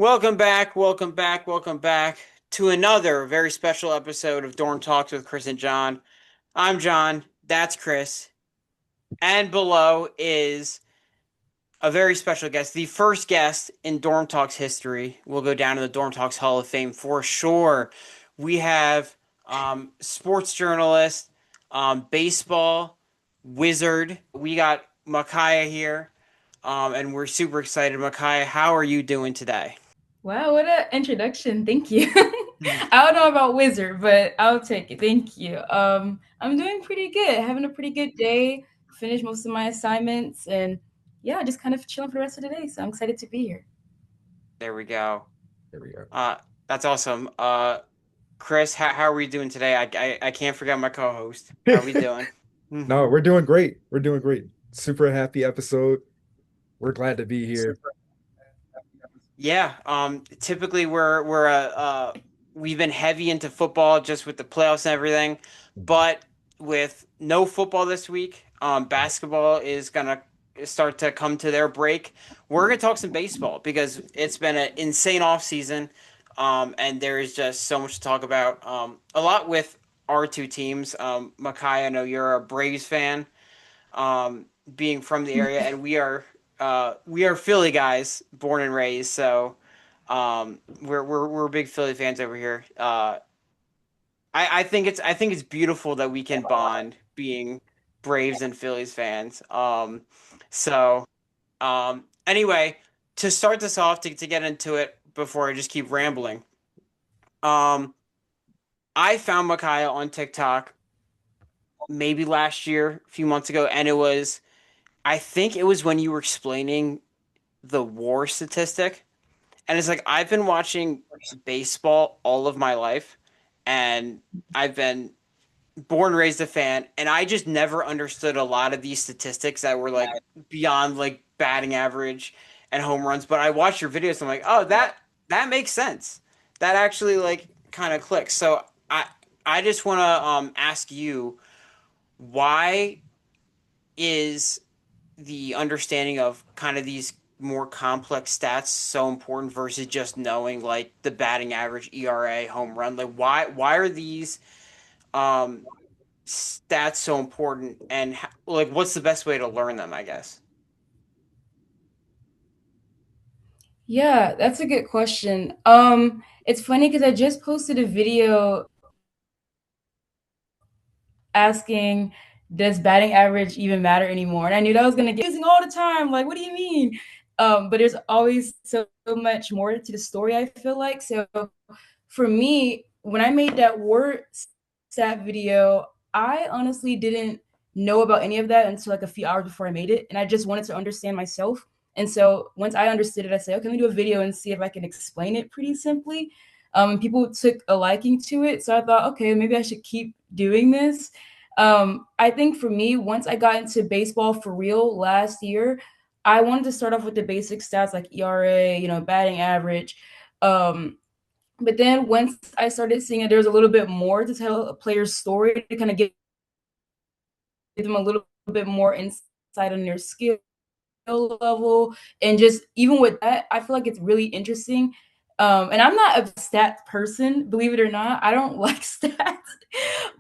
Welcome back to another very special episode of Dorm Talks with Chris and John. I'm John, that's Chris, and below is a very special guest, the first guest in Dorm Talks history. Will go down in the Dorm Talks Hall of Fame for sure. We have sports journalist, baseball wizard. We got Micahya here, and we're super excited. Micahya, how are you doing today? Wow, what an introduction. Thank you. I don't know about wizard, but I'll take it. Thank you. I'm doing pretty good. Having a pretty good day. Finished most of my assignments and yeah, just kind of chilling for the rest of the day. So I'm excited to be here. There we go. There we go. Uh, that's awesome. Chris, how are we doing today? I can't forget my co-host. How are we doing? Hmm. No, we're doing great. We're doing great. Super happy episode. We're glad to be here. Yeah. Typically we've been heavy into football just with the playoffs and everything, but with no football this week, basketball is gonna start to come to their break. We're gonna talk some baseball because it's been an insane off season, and there is just so much to talk about. A lot with our two teams. Micaiah, I know you're a Braves fan, being from the area, and we are Philly guys, born and raised. So we're big Philly fans over here. I think it's beautiful that we can bond being Braves and Phillies fans. Anyway, to start this off, to get into it before I just keep rambling, um, I found Micaiah on TikTok maybe last year, a few months ago, and I think it was when you were explaining the WAR statistic. And it's like I've been watching baseball all of my life, and I've been born and raised a fan, and I just never understood a lot of these statistics that were like beyond like batting average and home runs. But I watched your videos, and I'm like, oh, that makes sense. That actually like kind of clicks. So I just want to ask you, why is the understanding of kind of these more complex stats so important versus just knowing like the batting average, ERA, home run? Like why are these um stats so important, and like what's the best way to learn them, I guess? Yeah, that's a good question. It's funny because I just posted a video asking, does batting average even matter anymore? And I knew that was gonna get using all the time. Like, what do you mean? But there's always so much more to the story, I feel like. So for me, when I made that word stat video, I honestly didn't know about any of that until like a few hours before I made it. And I just wanted to understand myself. And so once I understood it, I said, okay, let me do a video and see if I can explain it pretty simply. People took a liking to it. So I thought, okay, maybe I should keep doing this. I think for me, once I got into baseball for real last year, I wanted to start off with the basic stats like ERA, batting average. Um, but then once I started seeing it, there was a little bit more to tell a player's story to kind of give them a little bit more insight on their skill level. And just even with that, I feel like it's really interesting. And I'm not a stats person, believe it or not. I don't like stats,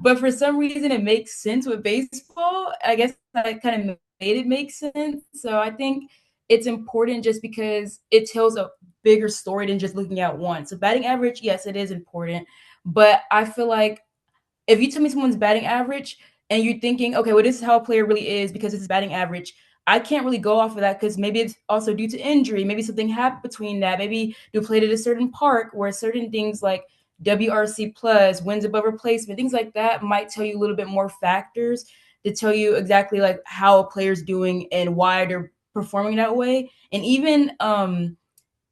but for some reason it makes sense with baseball. I guess I kind of made it make sense. So I think it's important just because it tells a bigger story than just looking at one. So batting average, yes, it is important, but I feel like if you tell me someone's batting average and you're thinking, okay, well, this is how a player really is because it's batting average, I can't really go off of that because maybe it's also due to injury. Maybe something happened between that. Maybe you played at a certain park where certain things like WRC plus, wins above replacement, things like that might tell you a little bit more factors to tell you exactly like how a player's doing and why they're performing that way. And even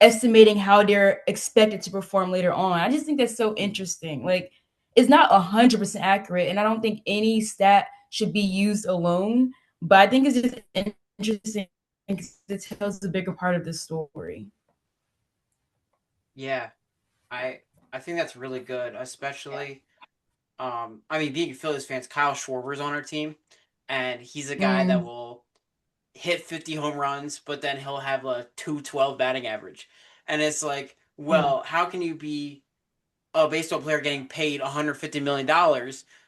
estimating how they're expected to perform later on. I just think that's so interesting. Like, it's not 100% accurate, and I don't think any stat should be used alone. But I think it's just interesting because it tells the bigger part of the story. Yeah, I I think that's really good, especially I mean, being Phillies fans, Kyle Schwarber's on our team, and he's a guy that Mm, will hit 50 home runs, but then he'll have a 212 batting average. And it's like, Mm. well, how can you be a baseball player getting paid $150 million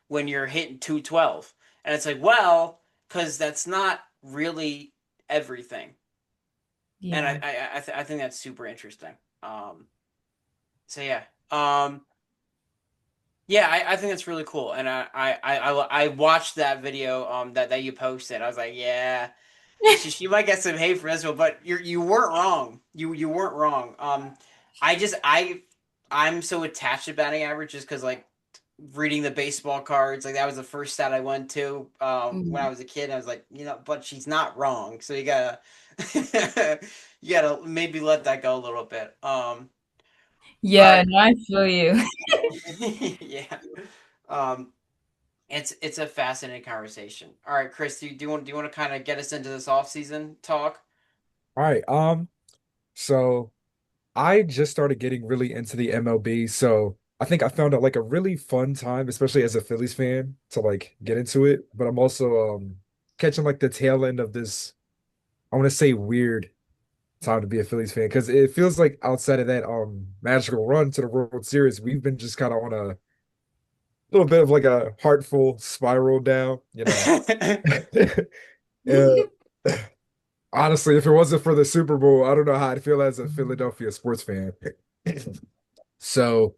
when you're hitting 212? And it's like, well, because that's not really everything. And Yeah. I think that's super interesting. Um, so yeah, um, yeah, I think that's really cool. And I watched that video that you posted. I was like, yeah, she might get some hate for this one, but you weren't wrong. You weren't wrong. I just I'm so attached to batting average just because like reading the baseball cards, like that was the first stat I went to when I Mhm. was a kid. I was like, but she's not wrong. So you gotta you gotta maybe let that go a little bit. All Yeah, right. no, I feel you. Yeah. Um, it's a fascinating conversation. All right, Chris, do you want to kind of get us into this off season talk? All right. So I just started getting really into the MLB, so I think I found it like a really fun time, especially as a Phillies fan, to like get into it. But I'm also catching like the tail end of this, I want to say weird time to be a Phillies fan because it feels like outside of that magical run to the World Series, we've been just kind of on a little bit of like a heartful spiral down. Uh, honestly, if it wasn't for the Super Bowl, I don't know how I'd feel as a Philadelphia sports fan. So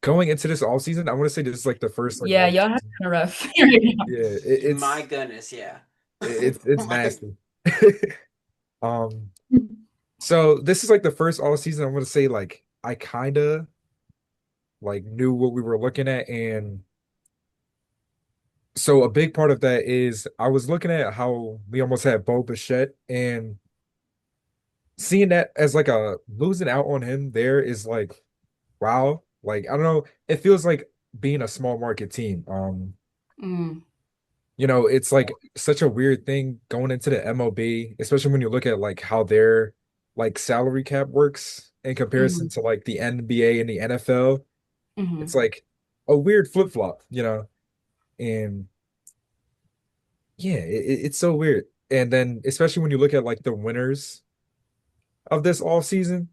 going into this all season, I want to say this is like the first like Yeah, off y'all have season. kind of rough right now. Yeah, My goodness, yeah. it's My, nasty. Um, so this is like the first all season. I'm gonna say like I kind of like knew what we were looking at, and so a big part of that is I was looking at how we almost had Bo Bichette, and seeing that as like a losing out on him there is like wow. Like I don't know, it feels like being a small market team. Mm, It's like such a weird thing going into the MLB, especially when you look at like how their like salary cap works in comparison mhm, to like the NBA and the NFL. It's mhm. like a weird flip-flop. And yeah, it's so weird. And then especially when you look at like the winners of this all season,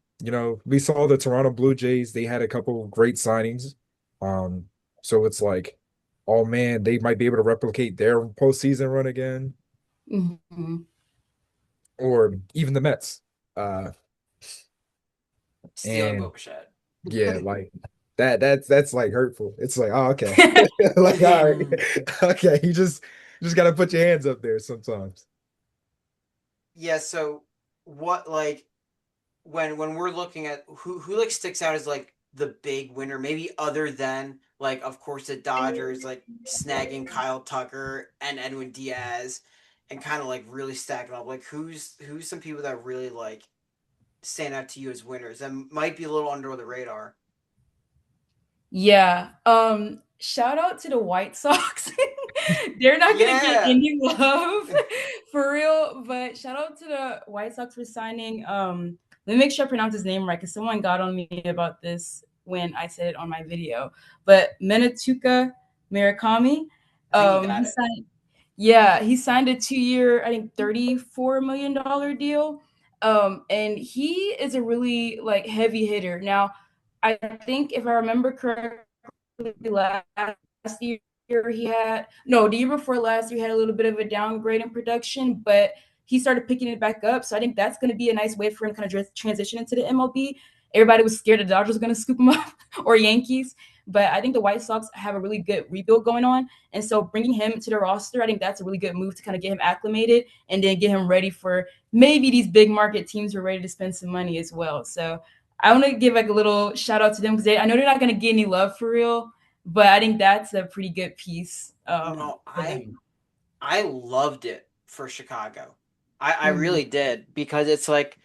we saw the Toronto Blue Jays, they had a couple great signings. Um, so it's like, oh man, they might be able to replicate their postseason run again. Mhm. Or even the Mets. Uh, stealing and Boba Fett. yeah, like that's like hurtful. It's like, oh, okay. Like, all right. Okay, you just gotta put your hands up there sometimes. Yeah, so what like when we're looking at who like sticks out as like the big winner, maybe other than like of course the Dodgers like snagging Kyle Tucker and Edwin Diaz and kind of like really stacking up. Like who's some people that really like stand out to you as winners and might be a little under the radar? Yeah. Shout out to the White Sox. They're not gonna get Yeah. any love for real, but shout out to the White Sox for signing. Let me make sure I pronounce his name right because someone got on me about this when I said it on my video. But Menatuka Murakami, I think you got he it. signed. Yeah, he signed a 2 year, I think $34 million deal. And he is a really like heavy hitter. Now, I think if I remember correctly, last year he had no, the year before last he had a little bit of a downgrade in production, but he started picking it back up. So I think that's going to be a nice way for him to kind of transition into the MLB. Everybody was scared the Dodgers were going to scoop him up or Yankees, but I think the White Sox have a really good rebuild going on, and so bringing him to the roster, I think that's a really good move to kind of get him acclimated and then get him ready for maybe these big market teams who are ready to spend some money as well. So I want to give like a little shout out to them because I know they're not going to get any love for real, but I think that's a pretty good piece No, for I them. I loved it for Chicago. I Mm-hmm. really did because it's like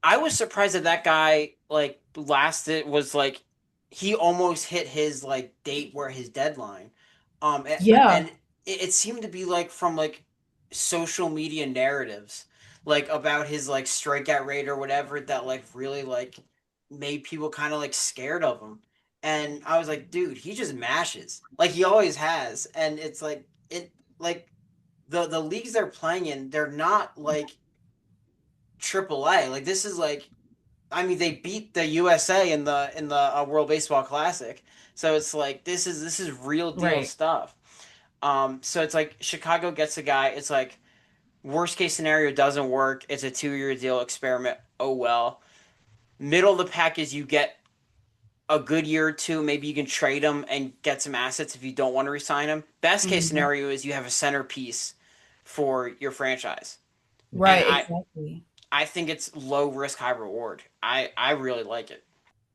I was surprised that that guy like lasted was like he almost hit his like date where his deadline. Yeah. And it seemed to be like from like social media narratives like about his like strikeout rate or whatever that like really like made people kind of like scared of him. And I was like, dude, he just mashes like he always has. And it's like it like the leagues they're playing in, they're not like triple A. Like this is like I mean, they beat the USA in the World Baseball Classic, so it's like this is real deal Right. stuff. So it's like Chicago gets a guy. It's like worst case scenario doesn't work. It's a 2 year deal experiment. Oh well. Middle of the pack is you get a good year or two. Maybe you can trade him and get some assets if you don't want to resign him. Best case Mhm. scenario is you have a centerpiece for your franchise, and Right, I exactly. I think it's low risk, high reward. I really like it.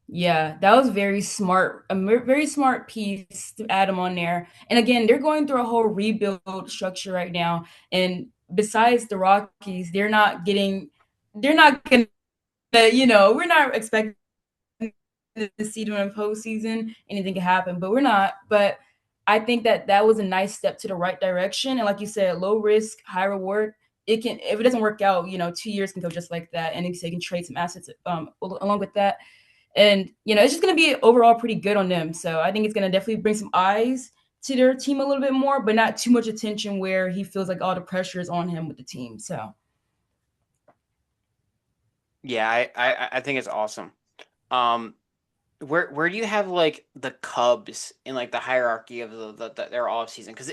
Yeah, that was very smart, very smart piece to add him on there. And again, they're going through a whole rebuild structure right now. And besides the Rockies, they're not gonna, we're not expecting to see them in postseason. Anything can happen, but we're not. But I think that that was a nice step to the right direction. And like you said, low risk, high reward. It can, if it doesn't work out, 2 years can go just like that, and they can trade some assets along with that. And it's just going to be overall pretty good on them. So I think it's going to definitely bring some eyes to their team a little bit more, but not too much attention where he feels like all the pressure is on him with the team. So Yeah, I think it's awesome. Um, where do you have like the Cubs in like the hierarchy of their off season? Because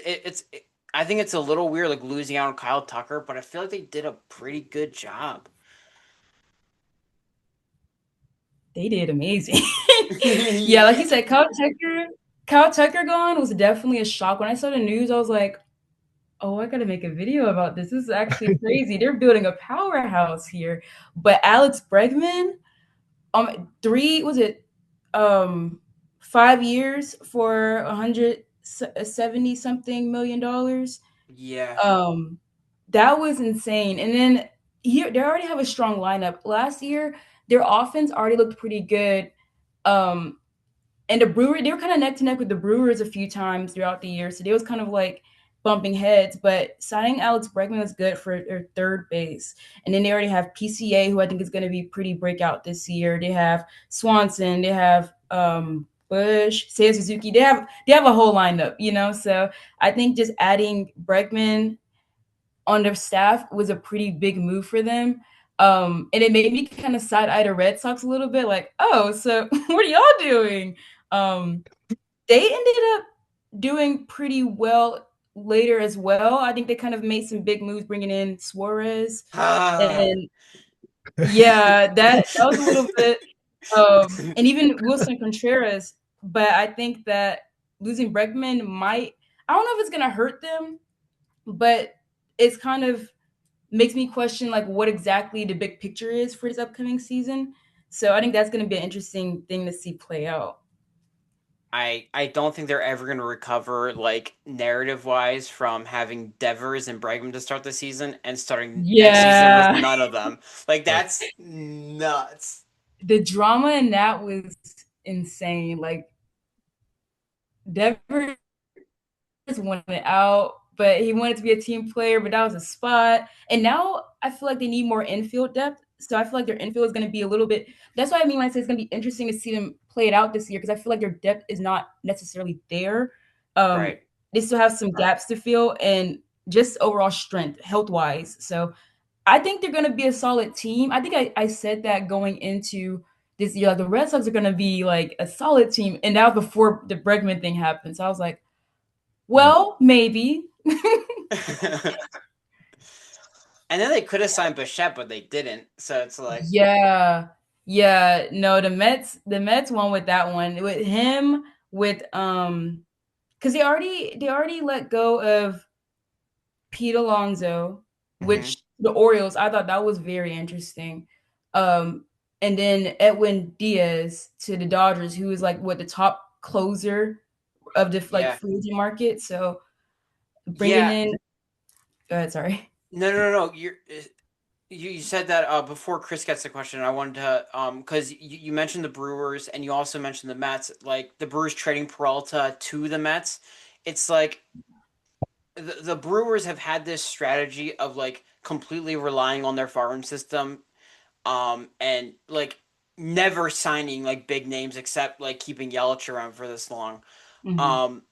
I think it's a little weird like losing out on Kyle Tucker, but I feel like they did a pretty good job. they did amazing. Yeah, like Yeah. you said, Kyle Tucker gone was definitely a shock. When I saw the news, I was like, oh, I gotta make a video about this. This is actually crazy. They're building a powerhouse here. But Alex Bregman, three was it 5 years for 170 something $1 million. Yeah. Um, that was insane. And then here they already have a strong lineup. Last year, their offense already looked pretty good. Um, and the Brewer, they were kind of neck to neck with the Brewers a few times throughout the year. So they was kind of like bumping heads. But signing Alex Bregman was good for their third base. And then they already have PCA, who I think is going to be pretty breakout this year. They have Swanson. They have Bush, Seiya Suzuki. They have a whole lineup. So I think just adding Bregman on their staff was a pretty big move for them. And it made me kind of side eye the Red Sox a little bit, like, oh, so what are y'all doing? Um, they ended up doing pretty well later as well. I think they kind of made some big moves, bringing in Suarez, Ah. and yeah, that was a little bit, and even Wilson Contreras. But I think that losing Bregman might, I don't know if it's gonna hurt them, but it's kind of makes me question like what exactly the big picture is for this upcoming season. So I think that's going to be an interesting thing to see play out. I don't think they're ever going to recover like narrative wise from having Devers and Bregman to start the season and starting next season with Yeah, none of them. Like Right. that's nuts. the drama in that was insane. Like Devers wanted out, but he wanted to be a team player, but that was a spot. And now I feel like they need more infield depth. So I feel like their infield is going to be a little bit. That's what I mean when I say it's going to be interesting to see them play it out this year, because I feel like their depth is not necessarily there. Um, Right. they still have some gaps to fill and just overall strength, health wise. So I think they're going to be a solid team. I think I said that going into this year, like the Red Sox are going to be like a solid team. And that was before the Bregman thing happened. So I was like, Mm. well, maybe. And then they could have signed Bichette, but they didn't. So it's like, Yeah. Yeah. No, the Mets won with that one. With him, because they already let go of Pete Alonso, mhm. which the Orioles, I thought that was very interesting. Um, and then Edwin Diaz to the Dodgers, who is like what the top closer of the like Yeah. free agent market. So bringing Yeah. in, go ahead, sorry. No, no, no, no. You said that before Chris gets the question. I wanted to because you mentioned the Brewers and you also mentioned the Mets. Like the Brewers trading Peralta to the Mets, it's like the Brewers have had this strategy of like completely relying on their farm system, and like never signing like big names except like keeping Yelich around for this long. Mhm. Um,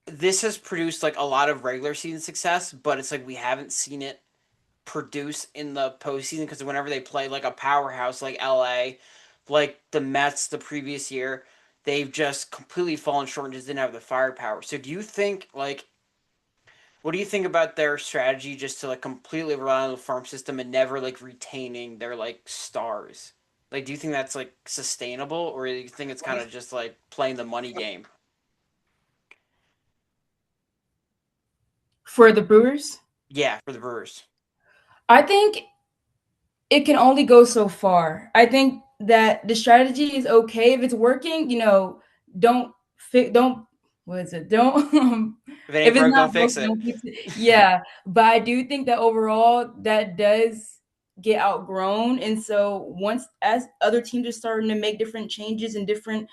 this has produced like a lot of regular season success, but it's like we haven't seen it produce in the postseason because whenever they play like a powerhouse like LA, like the Mets the previous year, they've just completely fallen short and just didn't have the firepower. So do you think like what do you think about their strategy just to like completely rely on the farm system and never like retaining their like stars? Like, do you think that's like sustainable, or do you think it's kind of just like playing the money game? For the Brewers, Yeah, for the Brewers. I think it can only go so far. I think that the strategy is okay if it's working. Don't don't what is it? Don't If it ain't if it's broke, not don't fix broken, it. don't fix it. Yeah, but I do think that overall that does get outgrown, and so once as other teams are starting to make different changes and different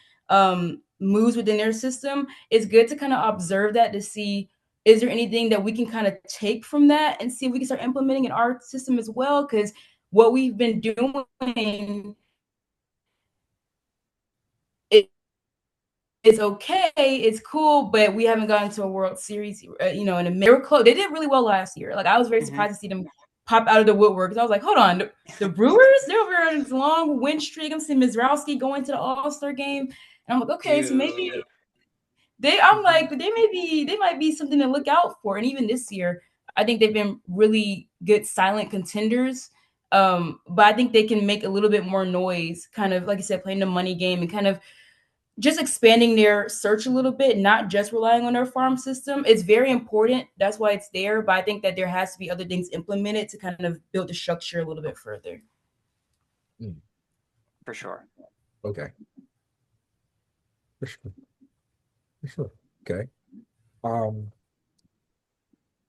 moves within their system, it's good to kind of observe that to see is there anything that we can kind of take from that and see if we can start implementing in our system as well because what we've been doing is okay, it's cool, but we haven't gotten to a World Series. In a miracle, they did really well last year. Like I was very Hmm. surprised to see them pop out of the woodwork. Because I was like, hold on, the Brewers, they're over on this long win streak. I'm seeing Mizrowski going to the All-Star game, and I'm like, okay, so maybe Ew. I'm like, they might be something to look out for. And even this year, I think they've been really good silent contenders. But I think they can make a little bit more noise, kind of like I said, playing the money game and kind of just expanding their search a little bit, not just relying on their farm system. It's very important. That's why it's there. But I think that there has to be other things implemented to kind of build the structure a little bit further. Mm, For sure. okay, for sure, for sure. Okay. Um,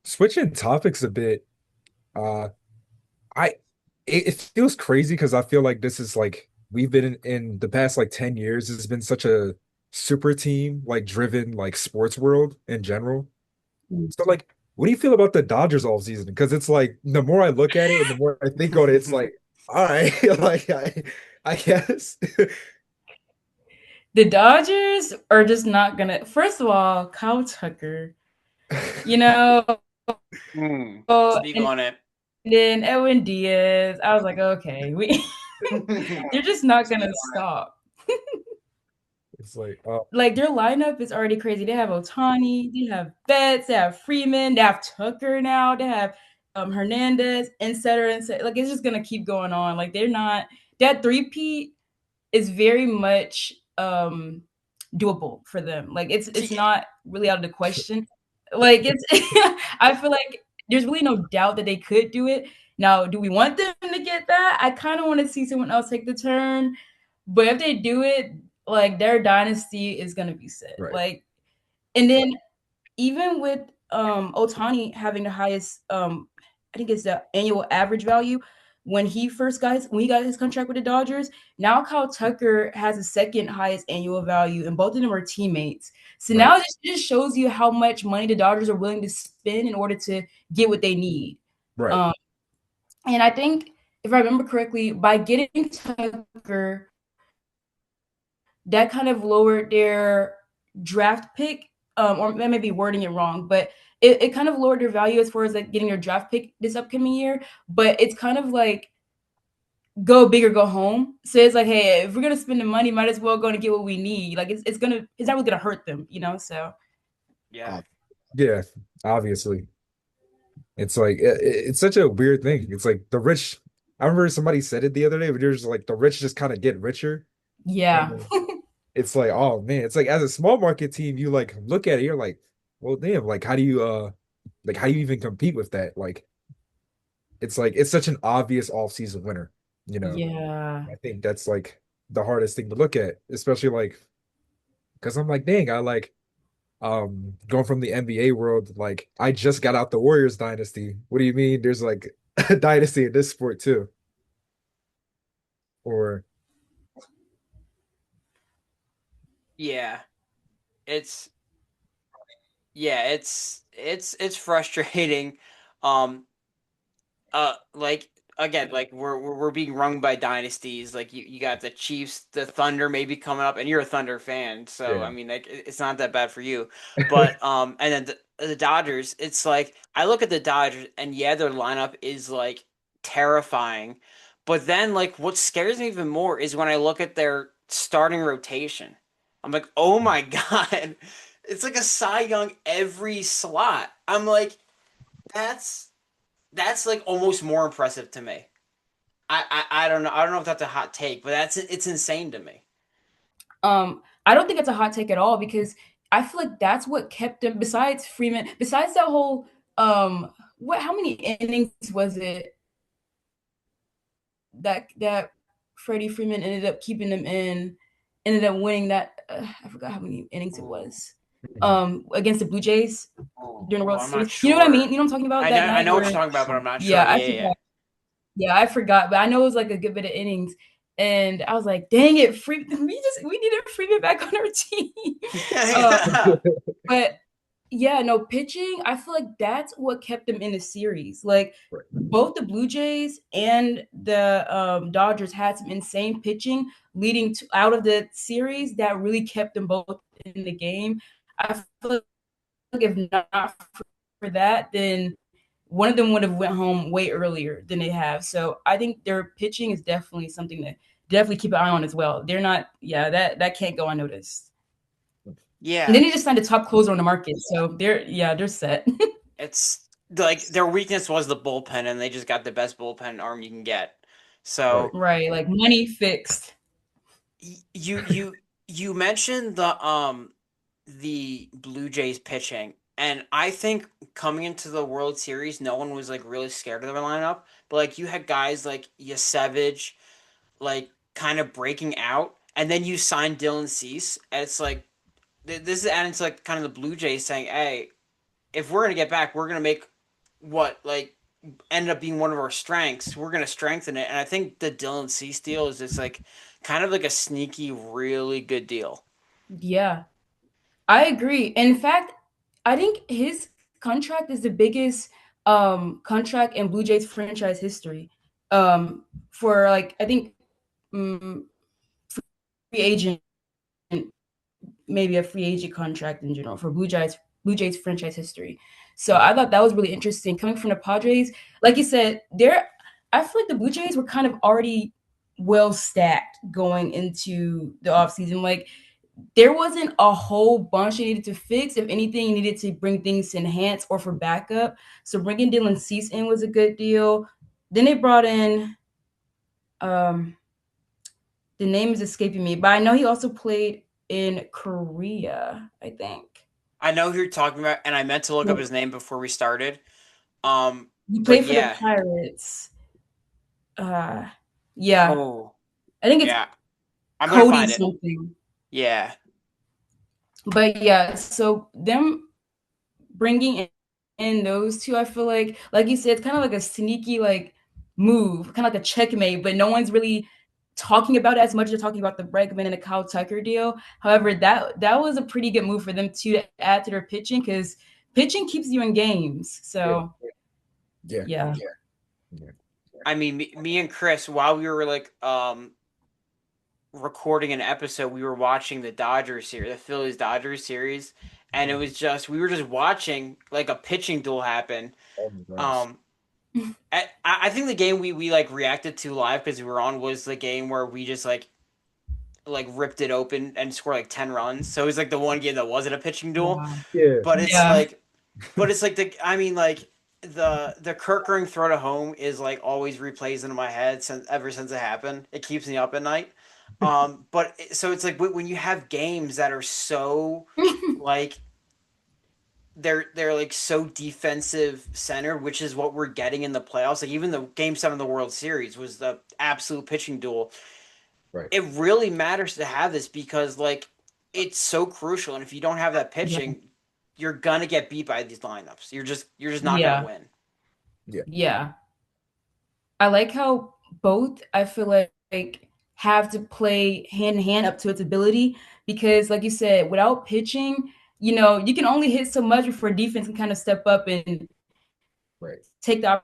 Switching topics a bit. Uh, I it feels crazy because I feel like this is like we've been in the past like 10 years. It's been such a super team like driven like sports world in general. So like, what do you feel about the Dodgers all season? Because it's like the more I look at it and the more I think on it, it's like, all right, like I guess. The Dodgers are just not gonna. First of all, Kyle Tucker, you know, Speak and on it. then Edwin Diaz. I was like, okay, we they're just not gonna stop. It's like, oh, Like their lineup is already crazy. They have Otani, they have Betts, they have Freeman, they have Tucker now, they have Hernandez, et cetera, et cetera. Like it's just gonna keep going on. Like they're not that three-peat is very much doable for them. Like it's See, not really out of the question. Like it's I feel like there's really no doubt that they could do it. Now, do we want them to get that? I kind of want to see someone else take the turn. But if they do it, like their dynasty is gonna be set. right, Like, and then even with Otani having the highest I think it's the annual average value when he got his contract with the Dodgers. Now Kyle Tucker has the second highest annual value, and both of them are teammates. So right, now this just shows you how much money the Dodgers are willing to spend in order to get what they need. right. Um, and I think if I remember correctly, by getting Tucker, that kind of lowered their draft pick, or I may be wording it wrong, but it kind of lowered their value as far as like getting your draft pick this upcoming year. But it's kind of like go big or go home. So it's like, hey, if we're gonna spend the money, might as well go and get what we need. Like it's not really gonna hurt them. So yeah. Uh, yeah, obviously. It's like it's such a weird thing. It's like the rich. I remember somebody said it the other day, but there's like the rich just kind of get richer, and yeah, then it's like, oh man, it's like as a small market team, you like look at it, you're like, well, damn, like how do you even compete with that? Like, it's like it's such an obvious off-season winner, you know. yeah, I think that's like the hardest thing to look at, especially like because I'm like, dang, I like going from the NBA world, like I just got out the Warriors dynasty. What do you mean? There's like a dynasty in this sport too. Or Yeah. It's yeah, it's frustrating. Um like again, like we're being rung by dynasties. Like you got the Chiefs, the Thunder maybe coming up, and you're a Thunder fan, so I Yeah. mean, like it's not that bad for you. But and then the Dodgers, it's like I look at the Dodgers, and yeah, their lineup is like terrifying, but then like what scares me even more is when I look at their starting rotation. I'm like, oh my God, it's like a Cy Young every slot. I'm like, that's that's like almost more impressive to me. I don't know. I don't know if that's a hot take, but it's insane to me. I don't think it's a hot take at all because I feel like that's what kept him. Besides Freeman, besides that whole what? How many innings was it that Freddie Freeman ended up keeping them in? Ended up winning that. I forgot how many innings it was. Against the Blue Jays during the World I'm not Series. You know what I mean? sure. You know what I'm talking about? That I night know what you're where, talking about, but I'm not yeah, sure. I Yeah, yeah, forgot. Yeah, I forgot, but I know it was like a good bit of innings. And I was like, dang it, we needed Freeman back on our team. yeah. But yeah, no, pitching, I feel like that's what kept them in the series. Like Right. both the Blue Jays and the Dodgers had some insane pitching leading to out of the series that really kept them both in the game. I feel like if not for that, then one of them would have went home way earlier than they have. So I think their pitching is definitely something to definitely keep an eye on as well. They're not, yeah, that can't go unnoticed. And Yeah. then they just signed a top closer on the market, so they're set. It's like their weakness was the bullpen, and they just got the best bullpen arm you can get. Right. So Right, like money fixed. you mentioned the Blue Jays pitching, and I think coming into the World Series, no one was like really scared of their lineup. But like you had guys like Yasevich, like kind of breaking out, and then you signed Dylan Cease, and it's like this is adding to like kind of the Blue Jays saying, "Hey, if we're gonna get back, we're gonna make what like ended up being one of our strengths. We're gonna strengthen it." And I think the Dylan Cease deal is just like kind of like a sneaky, really good deal. Yeah, I agree. In fact, I think his contract is the biggest contract in Blue Jays franchise history. For like I think free agent, maybe a free agent contract in general for Blue Jays franchise history. So I thought that was really interesting coming from the Padres. Like you said, I feel like the Blue Jays were kind of already well stacked going into the offseason. Like there wasn't a whole bunch they needed to fix. If anything, you needed to bring things to enhance or for backup. So bringing Dylan Cease in was a good deal. Then they brought in um, the name is escaping me, but I know he also played in Korea, I think. I know who you're talking about, and I meant to look up Well, his name before we started. he But played for the yeah. Pirates. Uh, yeah, Oh, I think it's yeah. I'm gonna Cody find it. something. Yeah. But yeah, so them bringing in those two, I feel like you said, it's kind of like a sneaky like move, kind of like a checkmate, but no one's really talking about it as much as they're talking about the Bregman and the Kyle Tucker deal. However, that was a pretty good move for them to add to their pitching because pitching keeps you in games. Yeah. So Yeah. yeah. Yeah. I mean, me and Chris, while we were like recording an episode, we were watching the Dodgers series, the Phillies Dodgers series, and it was just we were just watching like a pitching duel happen. Oh my gosh. Um, I think the game we like reacted to live because we were on was the game where we just like ripped it open and scored like 10 runs. So it was like the one game that wasn't a pitching duel, Wow. Yeah. but Yeah. it's like the I mean like the Kirk ring throw to home is like always replays into my head since ever since it happened. It keeps me up at night. So it's like when you have games that are so like they're like so defensive centered, which is what we're getting in the playoffs. Like even the game 7 of the World Series was the absolute pitching duel. Right. It really matters to have this because like it's so crucial, and if you don't have that Yeah. pitching, you're gonna get beat by these lineups. You're just not gonna Yeah. win. Yeah. Yeah. I like how both I feel like have to play hand in hand up to its ability because, like you said, without pitching, you can only hit so much before defense can kind of step up and Right. take the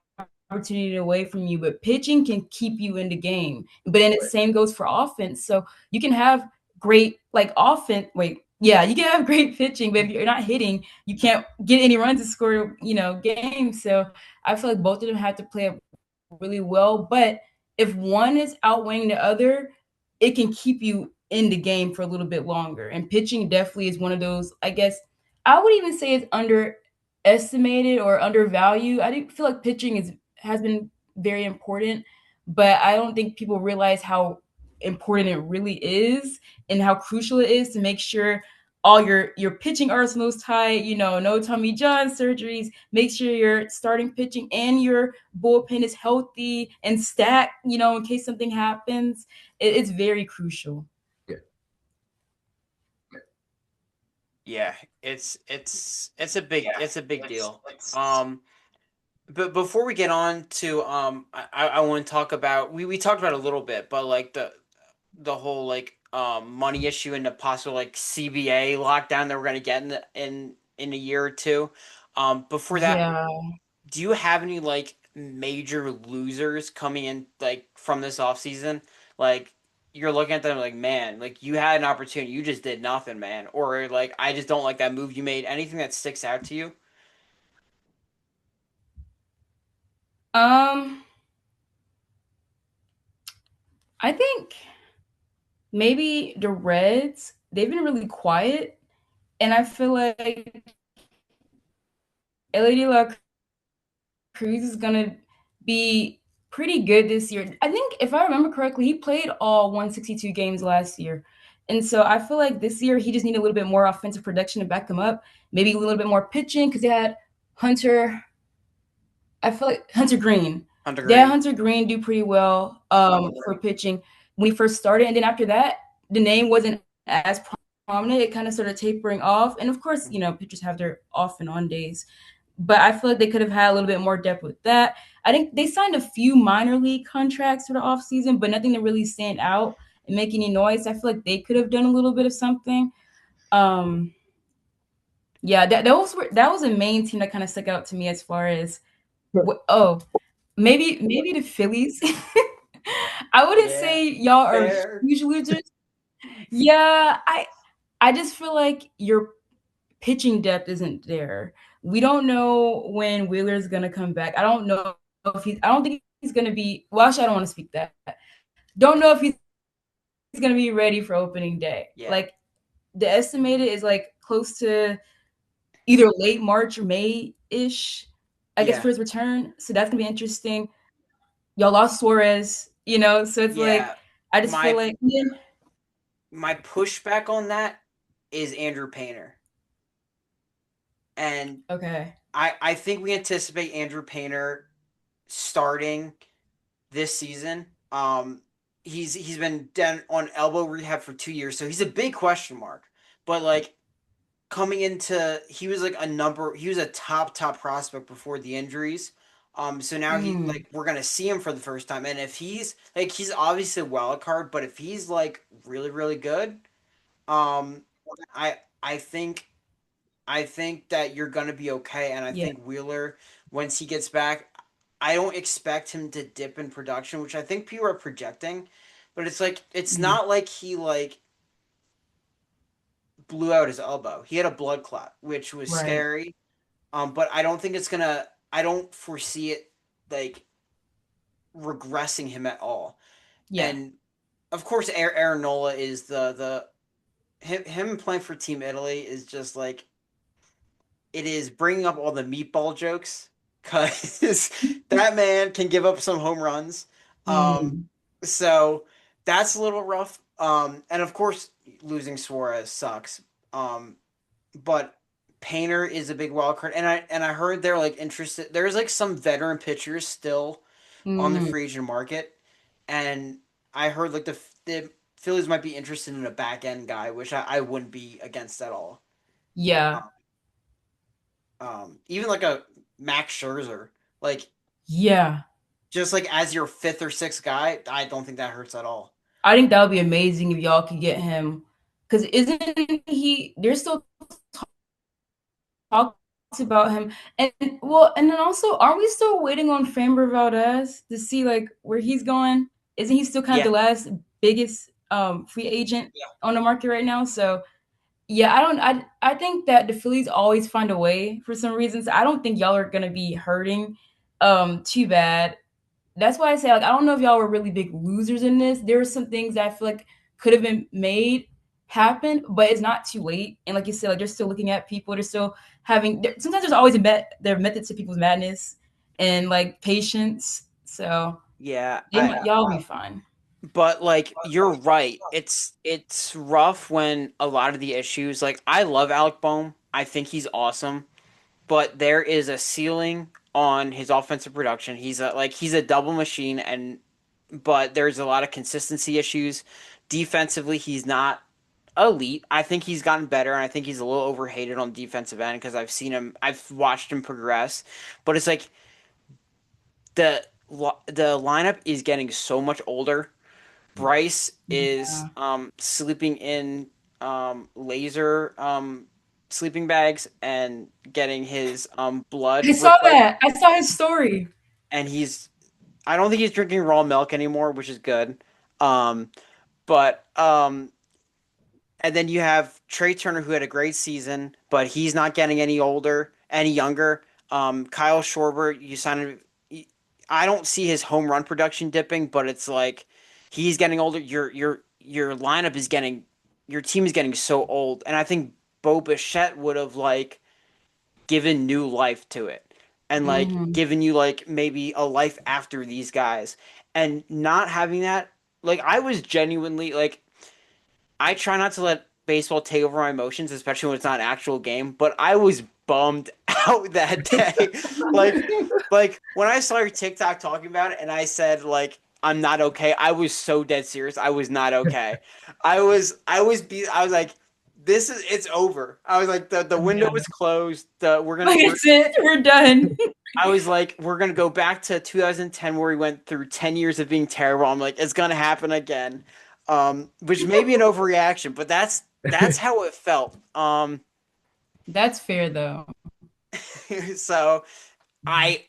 opportunity away from you, but pitching can keep you in the game. But then the same goes for offense. So you can have great like offense. Wait, yeah, you can have great pitching, but if you're not hitting, you can't get any runs to score, games. So I feel like both of them have to play really well. But if one is outweighing the other, it can keep you in the game for a little bit longer. And pitching definitely is one of those, I guess, I would even say it's underestimated or undervalued. I do feel like pitching has been very important, but I don't think people realize how important it really is and how crucial it is to make sure all your pitching arsenal is tight, no Tommy John surgeries, make sure your starting pitching and your bullpen is healthy and stacked, in case something happens. It's very crucial. Yeah, it's a big deal. But before we get on to I want to talk about we talked about it a little bit, but like the whole like money issue and the possible like CBA lockdown that we're gonna get in a year or two. Before that, Yeah. do you have any like major losers coming in like from this offseason? Like you're looking at them like, man, like you had an opportunity, you just did nothing, man. Or like I just don't like that move you made. Anything that sticks out to you? Um, I think maybe the Reds, they've been really quiet. And I feel like LED La Cruz is gonna be pretty good this year. I think if I remember correctly, he played all 162 games last year. And so I feel like this year he just needed a little bit more offensive production to back him up, maybe a little bit more pitching because they had Hunter. I feel like Hunter Green. Hunter They had Green. Hunter Green do pretty well for pitching when he first started, and then after that, the name wasn't as prominent. It kind of started tapering off, and of course, pitchers have their off and on days. But I feel like they could have had a little bit more depth with that. I think they signed a few minor league contracts for the offseason, but nothing to really stand out and make any noise. I feel like they could have done a little bit of something. Um, yeah, that was a main team that kind of stuck out to me as far as oh, maybe the Phillies. I wouldn't Yeah. say y'all are Fair. huge losers. Yeah, I just feel like your pitching depth isn't there. We don't know when Wheeler's gonna come back. I don't know if he's. I don't think he's gonna be. Well, actually, I don't want to speak that. Don't know if he's gonna be ready for opening day. Yeah. Like the estimated is like close to either late March or May ish. I guess Yeah. for his return. So that's gonna be interesting. Y'all lost Suarez, so it's like Yeah. I just feel My like yeah. my pushback on that is Andrew Painter. And Okay. I think we anticipate Andrew Painter starting this season. He's been down on elbow rehab for 2 years, so he's a big question mark. But like coming into, he was a top prospect before the injuries. So now Mm, we're gonna see him for the first time, and if he's obviously a wild card, but if he's like really good, um, I think that you're gonna be okay, and I yeah. think Wheeler, once he gets back, I don't expect him to dip in production, which I think people are projecting, but it's like it's Mm, not like he like blew out his elbow. He had a blood clot, which was right. scary. But I don't think it's gonna. I don't foresee it like regressing him at all. Yeah. And of course, Aaron Nola is the him playing for Team Italy is just like it is bringing up all the meatball jokes because that man can give up some home runs. Um, Mm, so that's a little rough. And of course, losing Suarez sucks. Um, but Painter is a big wild card, and I heard they're like interested. There's like some veteran pitchers still on the mm, free agent market, and I heard like the Phillies might be interested in a back end guy, which I wouldn't be against at all. yeah. Even like a Max Scherzer, like Yeah. just like as your fifth or sixth guy, I don't think that hurts at all. I think that would be amazing if y'all could get him. Because isn't he? There's still talks about him. And well, and then also, aren't we still waiting on Framber Valdez to see like where he's going? Isn't he still kind of Yeah. the last biggest free agent on the market right now? So yeah, I think that the Phillies always find a way for some reasons. I don't think y'all are gonna be hurting too bad. That's why I say like I don't know if y'all were really big losers in this. There were some things that I feel like could have been made happen, but it's not too late. And like you said, like they're still looking at people. They're still having. Sometimes there's always their method to people's madness and like patience. So Yeah, y'all be fine. but like you're right. It's rough when a lot of the issues, like I love Alec Bohm. I think he's awesome, but there is a ceiling on his offensive production. He's a double machine, and but there's a lot of consistency issues. Defensively, he's not elite. I think he's gotten better, and I think he's a little overhated on defensive end because I've watched him progress. But it's like the lineup is getting so much older. Bryce is Yeah. sleeping in laser sleeping bags and getting his blood I saw replaced. that. I saw his story. And I don't think he's drinking raw milk anymore, which is good. Um, but and then you have Trey Turner, who had a great season, but he's not getting any older, any younger. Kyle Schwarber, you signed. I don't see his home run production dipping, but it's like he's getting older. Your lineup is getting, your team is getting so old, and I think Bo Bichette would have like given new life to it, and like Hmm. given you like maybe a life after these guys, and not having that. Like I was genuinely like I try not to let baseball take over my emotions, especially when it's not an actual game. But I was bummed out that day. like, like when I saw your TikTok talking about it, and I said like I'm not okay. I was so dead serious. I was not okay. I was like, it's over. I was like, the window Yeah. was closed. Like I said, we're done. I was like, we're gonna go back to 2010 where we went through 10 years of being terrible. I'm like, it's gonna happen again, which may be an overreaction, but that's how it felt. That's fair though. So I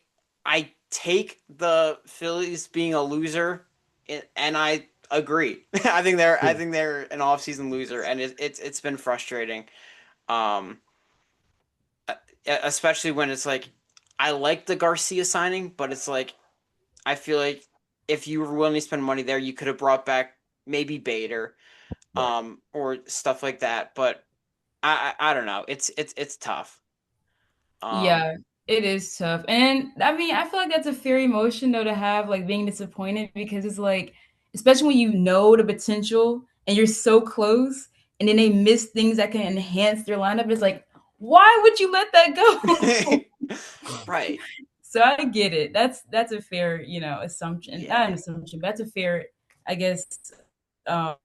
I take the Phillies being a loser, and I agree. I think they're an off-season loser, and it's been frustrating. Um, Especially when it's like I like the Garcia signing, but it's like I feel like if you were willing to spend money there, you could have brought back maybe Bader, Right. or stuff like that. But I don't know. It's tough. Um, Yeah, it is tough. And I mean, I feel like that's a fair emotion though to have, like being disappointed because it's like, especially when you know the potential and you're so close and then they miss things that can enhance their lineup. It's like, why would you let that go? right. So I get it. That's a fair, assumption. Not an Yeah. assumption, but that's a fair, I guess, um,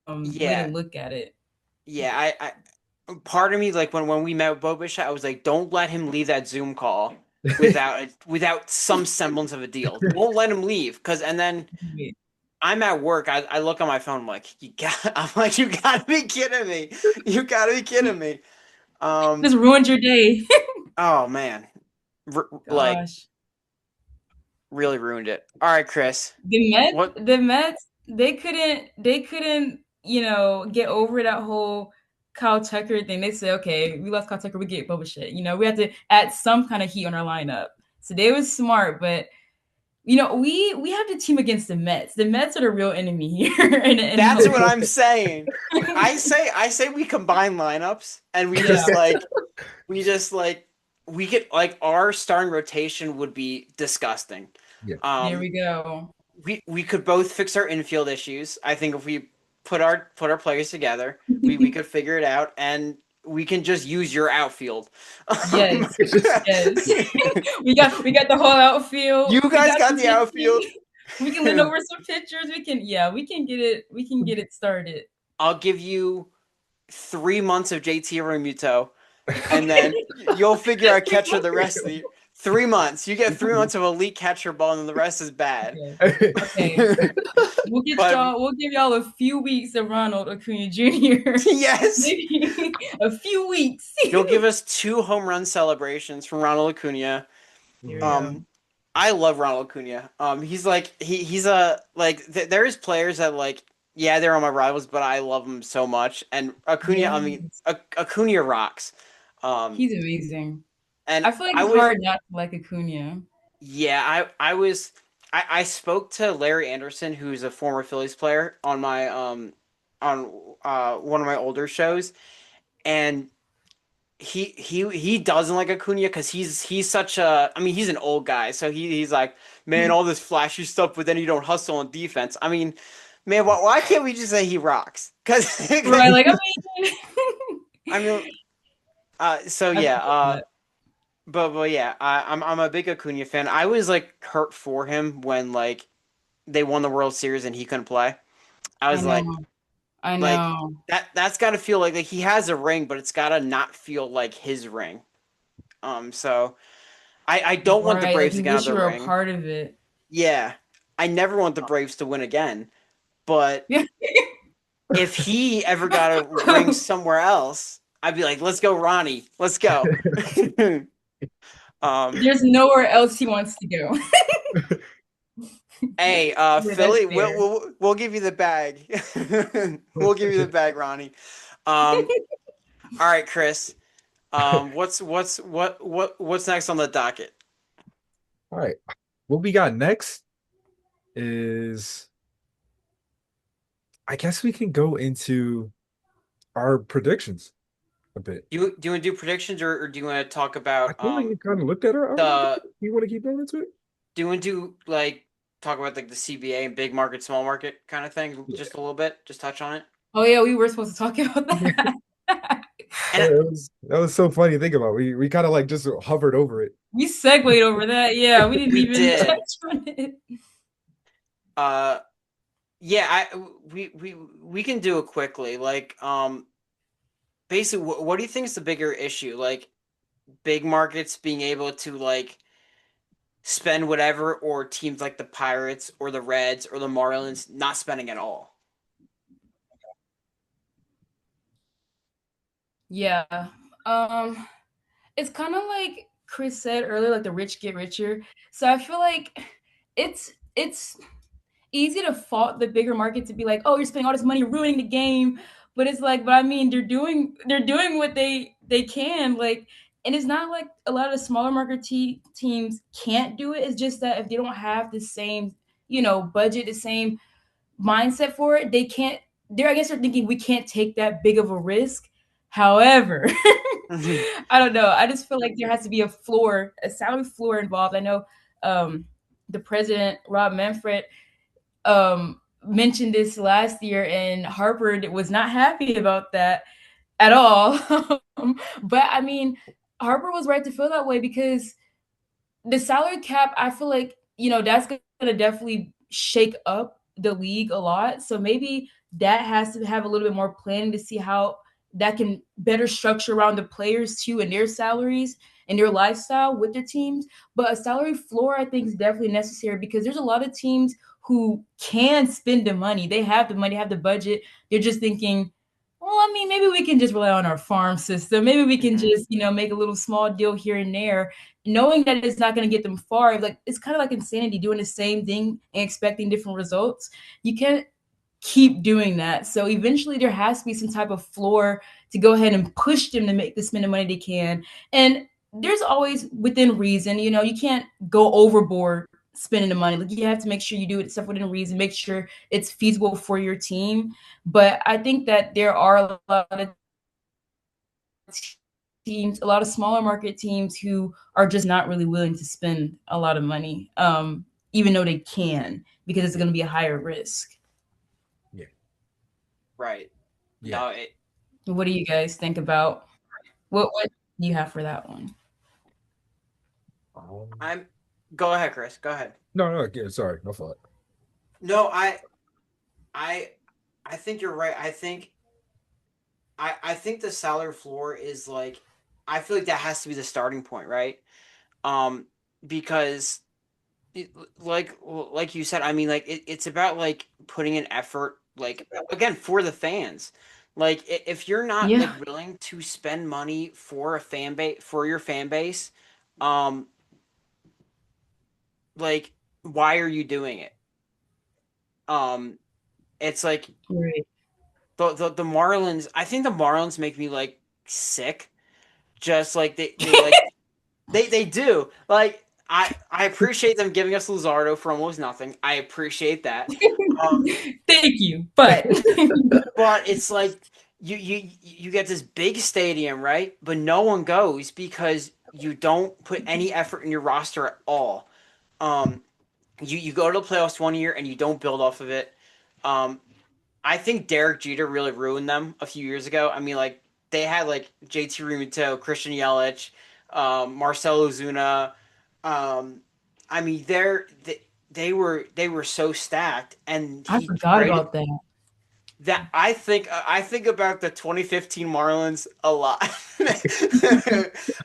way to Yeah. look at it. Yeah. Part of me like when we met with Bobish, I was like, don't let him leave that Zoom call without some semblance of a deal. Don't let him leave because and then I'm at work. I look on my phone. I'm like, you gotta be kidding me. You gotta be kidding me. Um. Just ruined your day. Oh man. Like Gosh. really ruined it. All right, Chris. The Mets, What? the Mets, they couldn't, get over that whole Kyle Tucker thing. They said, okay, we lost Kyle Tucker, we get Boba shit. We have to add some kind of heat on our lineup. So they was smart, but we have the team against the Mets. The Mets are the real enemy here in That's what MLB. I'm saying. I say we combine lineups and Yeah, we just like we could like our starting rotation would be disgusting. Yeah. there Um, we go. we could both fix our infield issues. I think if we put our players together, we could figure it out, and we can just use your outfield. Yes, It's just yes. We got the whole outfield. You We guys got got some the outfield. pitching. We can lend over some pitchers. We can get it started. I'll give you 3 months of JT Realmuto, and then you'll figure out catcher the rest of the year. 3 months. You get 3 months of elite catcher ball, and then the rest is bad. Okay. Okay. But We'll give y'all a few weeks of Ronald Acuna Jr. yes, Maybe a few weeks. you'll give us 2 home run celebrations from Ronald Acuna. Here we go. Um, I love Ronald Acuna. He's like he's a like there is players that like yeah they're on my rivals, but I love him so much. And Acuna, I mean Yes. Acuna rocks. Um, He's amazing. and I feel like I it's was hard not to like Acuna. yeah I spoke to Larry Anderson, who's a former Phillies player, on my on one of my older shows, and he doesn't like Acuna because he's such a I mean he's an old guy, so he's like, man, all this flashy stuff, but then you don't hustle on defense. I mean, man, why can't we just say he rocks? Because Right, like I mean, I mean so I yeah feel that. but yeah I'm a big Acuna fan. I was like hurt for him when like they won the World Series and he couldn't play. I I was know. I like know. that's got to feel like he has a ring, but it's got to not feel like his ring. So. I don't want the Right, like Braves to you get out of wish the you were a ring. part of it. Yeah. I never want the Braves to win again. But if he ever got a ring somewhere else, I'd be like, let's go, Ronnie. Let's go. um, There's nowhere else he wants to go. hey, Yeah, that's Philly, fair. we'll give you the bag. We'll give you the bag, Ronnie. Um, all right, Chris. What's next on the docket? All right. What we got next is I guess we can go into our predictions a bit. Do you want to do predictions, or do you want to talk I about feel like we kind of looked at our the predictions. You want to keep going into it? do you want to do like talk about like the CBA and big market, small market kind of thing Yeah. just a little bit? Just touch on it. Oh yeah, we were supposed to talk about that. And That was so funny to think about. We kind of like just hovered over it. We segued over that. Yeah, we didn't we even did. touch on it. Uh yeah, we can do it quickly. Like basically what do you think is the bigger issue? Like big markets being able to like spend whatever, or teams like the Pirates or the Reds or the Marlins not spending at all? Yeah. Um, it's kind of like Chris said earlier, like the rich get richer. So I feel like it's easy to fault the bigger market to be like, oh, you're spending all this money ruining the game. But it's like, but I mean, they're doing what they can. Like, and it's not like a lot of the smaller market teams can't do it. It's just that if they don't have the same, budget, the same mindset for it, they can't. I guess they're thinking we can't take that big of a risk. However, I don't know. I just feel like there has to be a floor, a salary floor involved. I know the president, Rob Manfred, mentioned this last year, and Harper was not happy about that at all. But I mean, Harper was right to feel that way because the salary cap, I feel like, that's going to definitely shake up the league a lot. So maybe that has to have a little bit more planning to see how that can better structure around the players too and their salaries and their lifestyle with their teams. But a salary floor, I think, is definitely necessary because there's a lot of teams who can spend the money. They have the money, have the budget. They're just thinking, well, I mean, maybe we can just rely on our farm system. Maybe we can Mhm. just, make a little small deal here and there, knowing that it's not going to get them far. Like it's kind of like insanity doing the same thing and expecting different results. You can't keep doing that. So eventually there has to be some type of floor to go ahead and push them to make the spend the money they can. And there's always within reason, you can't go overboard spending the money. Like you have to make sure you do it stuff within reason, make sure it's feasible for your team. But I think that there are a lot of teams, a lot of smaller market teams who are just not really willing to spend a lot of money, even though they can, because it's going to be a higher risk. Yeah. Right. Yeah. No, What do you guys think about what do you have for that one? Um, I'm go ahead, Chris. Go ahead. no, yeah, sorry, no fault. No, I I think you're right. I think the salary floor is like I feel like that has to be the starting point, right? Um, because like you said, I mean, like it's about like putting an effort, like again for the fans. Like if you're not like Yeah. willing to spend money for a fan base for your fan base, um, like why are you doing it? Um, it's like Right. the Marlins. I think the Marlins make me like sick. Just like they like they do. Like I appreciate them giving us Luzardo for almost nothing. I appreciate that. Um, Thank you. But but it's like you get this big stadium, right? But no one goes because you don't put any effort in your roster at all. Um, you go to the playoffs one year and you don't build off of it. Um, I think Derek Jeter really ruined them a few years ago. I mean, like they had like JT Realmuto, Christian Yelich, Marcell Ozuna. Um, I mean, they were so stacked, and I he forgot traded about that. that. I think about the 2015 Marlins a lot.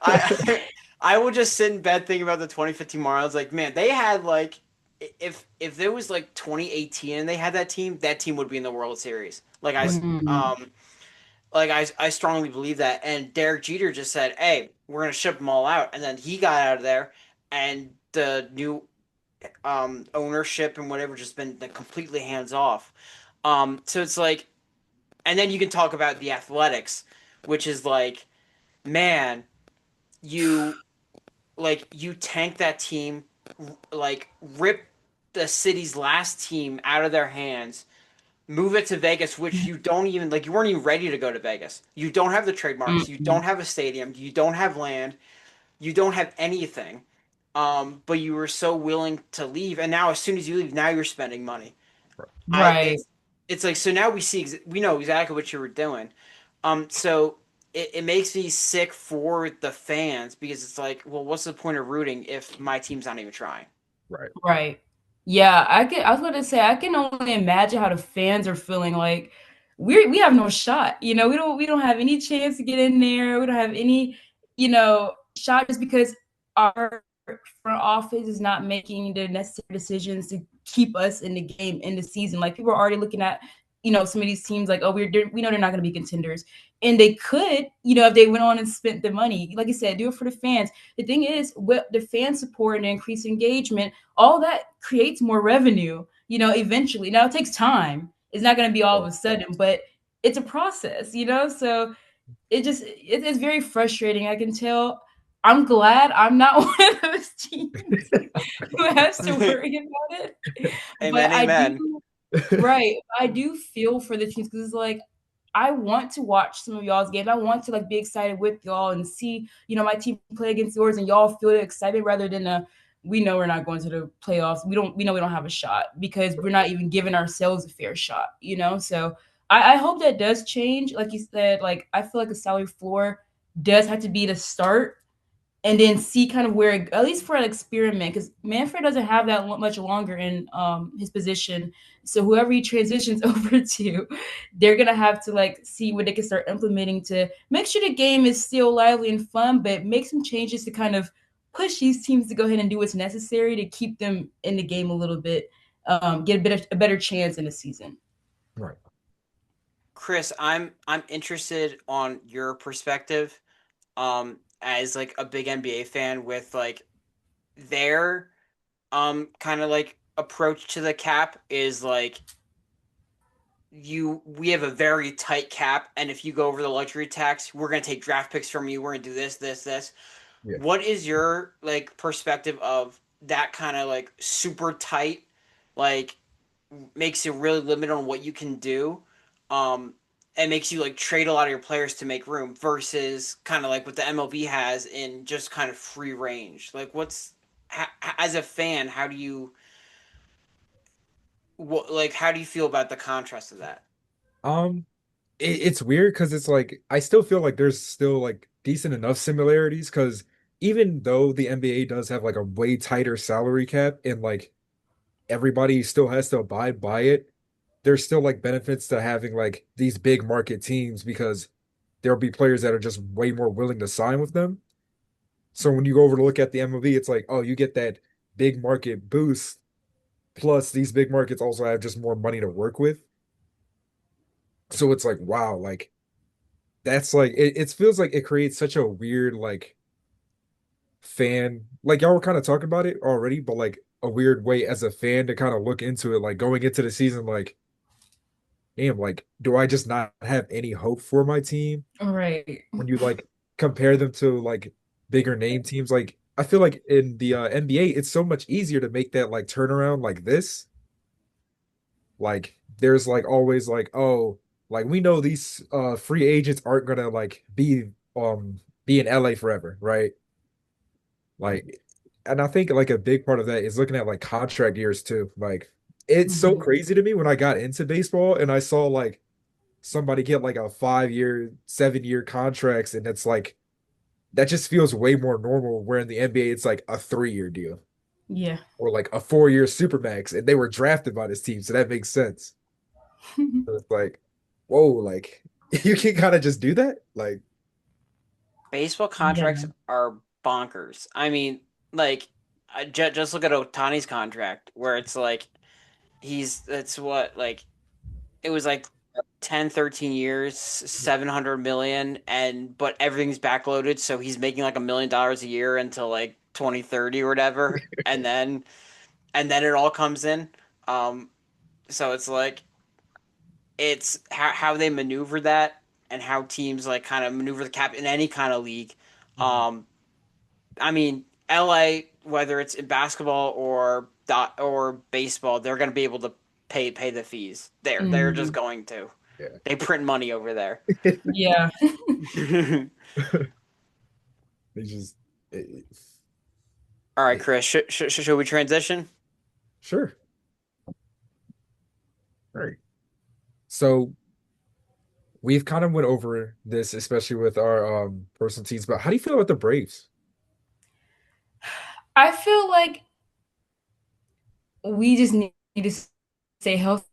I I would just sit in bed thinking about the 2015 Marlins. Like, man, they had like if there was like 2018 and they had that team would be in the World Series. Mm. I strongly believe that. And Derek Jeter just said, "Hey, we're gonna ship them all out," and then he got out of there, and the new ownership and whatever just been like, completely hands off. So it's like, and then you can talk about the Athletics, which is like, man, you you tank that team, like rip the city's last team out of their hands, move it to Vegas, which you don't even like. You weren't even ready to go to Vegas. You don't have the trademarks. You Mm-mm. don't have a stadium. You don't have land. You don't have anything. But you were so willing to leave, and now as soon as you leave, now you're spending money. I Right. it's like so now we know exactly what you were doing. So it makes me sick for the fans because it's like, well, what's the point of rooting if my team's not even trying? Right. Right. Yeah, I was going to say I can only imagine how the fans are feeling like we have no shot. We don't have any chance to get in there. We don't have any, shot just because our front office is not making the necessary decisions to keep us in the game in the season. Like people are already looking at, some of these teams like, oh, we know they're not going to be contenders. And they could, if they went on and spent the money, like you said, do it for the fans. The thing is, with the fan support and increased engagement, all that creates more revenue, eventually. Now it takes time. It's not going to be all of a sudden, but it's a process. So it's very frustrating. I can tell. I'm glad I'm not one of those teams who has to worry about it. But Amen, I amen. do, right. I do feel for the teams because it's like I want to watch some of y'all's games. I want to like be excited with y'all and see, my team play against yours and y'all feel excited rather than we know we're not going to the playoffs. We know we don't have a shot because we're not even giving ourselves a fair shot. So I hope that does change. Like you said, like I feel like the salary floor does have to be the start and then see kind of where, at least for an experiment, because Manfred doesn't have that much longer in his position. So whoever he transitions over to, they're gonna have to like see what they can start implementing to make sure the game is still lively and fun, but make some changes to kind of push these teams to go ahead and do what's necessary to keep them in the game a little bit, get a better chance in the season. Right. Chris, I'm interested on your perspective as like a big NBA fan with like their kind of like approach to the cap is like we have a very tight cap, and if you go over the luxury tax, we're gonna take draft picks from you. We're gonna do this. Yeah. What is your like perspective of that kind of like super tight, like makes you really limited on what you can do, um, and makes you like trade a lot of your players to make room versus kind of like what the MLB has in just kind of free range. Like, as a fan, how do you how do you feel about the contrast of that? Um, it's weird because it's like I still feel like there's still like decent enough similarities because even though the NBA does have like a way tighter salary cap and like everybody still has to abide by it, there's still like benefits to having like these big market teams because there'll be players that are just way more willing to sign with them. So when you go over to look at the MLB, it's like, oh, you get that big market boost. Plus, these big markets also have just more money to work with. So it's like, wow, like that's like it feels like it creates such a weird like fan. Like y'all were kind of talking about it already, but like a weird way as a fan to kind of look into it, like going into the season, like, damn, like, do I just not have any hope for my team? Right. When you like compare them to like bigger name teams, like I feel like in the NBA, it's so much easier to make that like turnaround like this. Like there's like always like, oh, like we know these free agents aren't gonna like be in LA forever, right? Like, and I think like a big part of that is looking at like contract years too. Like it's so Mhm. crazy to me when I got into baseball and I saw like somebody get like a 5 year, 7 year contracts, and it's like that just feels way more normal. Where in the NBA, it's like a 3 year deal Yeah. or like a 4 year supermax, and they were drafted by this team, so that makes sense. So it's like, whoa, like you can kind of just do that, like Baseball Yeah. contracts are bonkers. I mean, like, just look at Otani's contract, where it's like it's what, like, it was like 10, 13 years, 700 million, and but everything's backloaded, so he's making like $1 million a year until like 2030 or whatever, and then it all comes in. Um, so it's like it's how they maneuver that and how teams like kind of maneuver the cap in any kind of league. Mhm. Um, I mean, LA, whether it's in basketball or baseball, they're going to be able to pay the fees. They're just Mhm. going to. Yeah. They print money over there. Yeah. They just it, All right, it, Chris, should we transition? sure. All right. So we've kind of went over this, especially with our personal teams. But how do you feel about the Braves? I feel like we just need to stay healthy.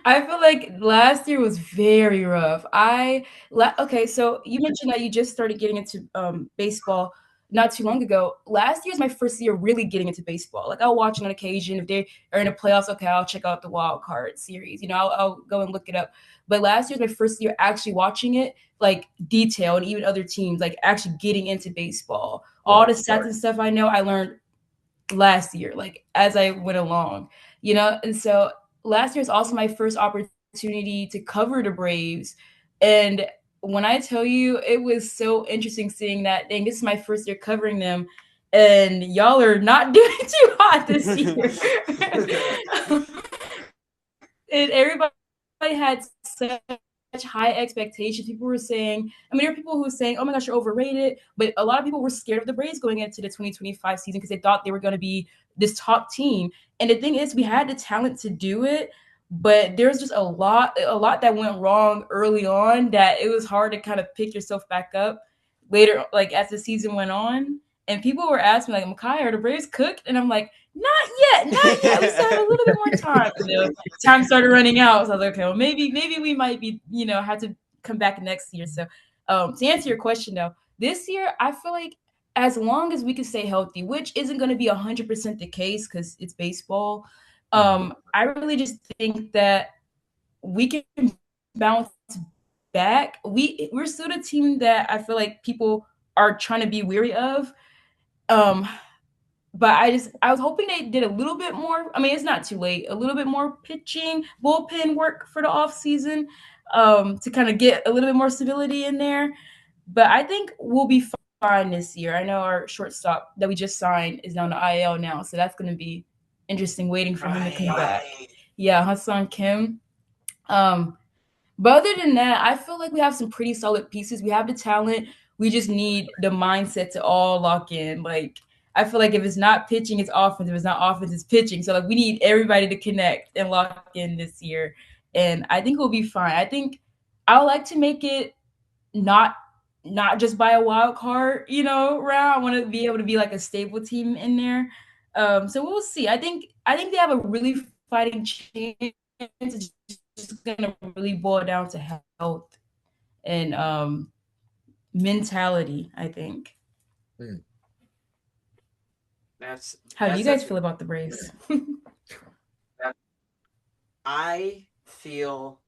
I feel like last year was very rough. Okay, so you mentioned that you just started getting into baseball not too long ago. Last year was my first year really getting into baseball. Like I'll watch on occasion if they are in the playoffs. Okay, I'll check out the wild card series. I'll go and look it up. But last year was my first year actually watching it like detail and even other teams like actually getting into baseball. All Right. the stats and stuff I learned last year, like as I went along, And so last year is also my first opportunity to cover the Braves. And when I tell you, it was so interesting seeing that. Dang, this is my first year covering them. And y'all are not doing too hot this year. And everybody had such high expectations. People were saying, there are people who were saying, oh my gosh, you're overrated. But a lot of people were scared of the Braves going into the 2025 season because they thought they were going to be this top team. And the thing is, we had the talent to do it, but there's just a lot that went wrong early on that it was hard to kind of pick yourself back up later, like as the season went on. And people were asking me, like, Micahya, are the Braves cooked? And I'm like, not yet, not yet. We still have a little bit more time. Time started running out. So I was like, okay, well, maybe we might be, have to come back next year. So to answer your question though, this year I feel like as long as we can stay healthy, which isn't going to be 100% the case because it's baseball, Mhm. I really just think that we can bounce back. We're still a team that I feel like people are trying to be weary of. Um, but I was hoping they did a little bit more. I mean, it's not too late. A little bit more pitching, bullpen work for the off season, to kind of get a little bit more stability in there. But I think we'll be fine this year. I know our shortstop that we just signed is on the IL now, so that's going to be interesting waiting for him to come back. Yeah, Hassan Kim. Um, but other than that, I feel like we have some pretty solid pieces. We have the talent. We just need the mindset to all lock in. Like I feel like if it's not pitching, it's offense. If it's not offense, it's pitching. So like we need everybody to connect and lock in this year. And I think we'll be fine. I think I would like to make it not not just by a wild card, round. I want to be able to be like a stable team in there. So we'll see. I think they have a really fighting chance. It's just gonna really boil down to health and mentality, I think. Mm. That's How do you that's guys definitely. feel about the Braves? I feel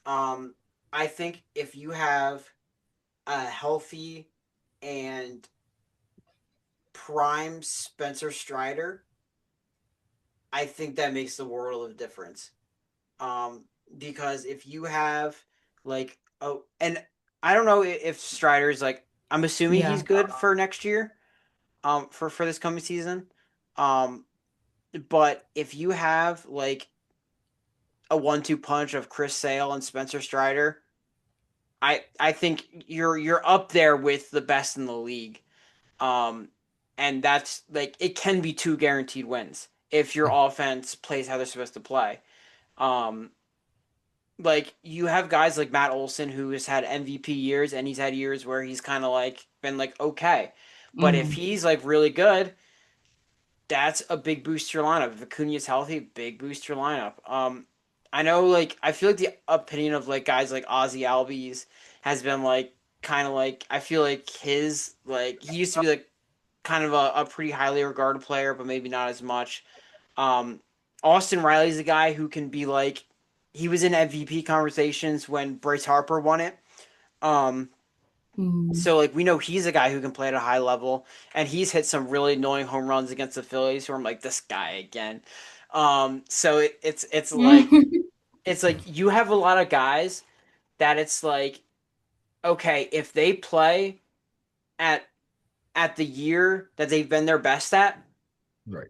um I think if you have a healthy and prime Spencer Strider, I think that makes the world of difference. Um, because if you have like oh, and I don't know if Strider's like I'm assuming he's Yeah. good for next year, for this coming season, um, but if you have like a 1-2 punch of Chris Sale and Spencer Strider, I think you're up there with the best in the league. Um, and that's like it can be 2 guaranteed wins if your offense plays how they're supposed to play. Um, like you have guys like Matt Olson who has had MVP years and he's had years where he's kind of like been like okay, but if Mm-hmm. he's like really good, that's a big boost to your lineup. If Acuna's healthy, big boost to your lineup. I know like I feel like the opinion of like guys like Ozzy Albies has been like kind of like I feel like his like he used to be like kind of a pretty highly regarded player, but maybe not as much. Um, Austin Riley's a guy who can be like he was in MVP conversations when Bryce Harper won it. Um, Mm-hmm. so like we know he's a guy who can play at a high level, and he's hit some really annoying home runs against the Phillies. Where I'm like this guy again. So it's like you have a lot of guys that it's like okay if they play at the year that they've been their best at, Right.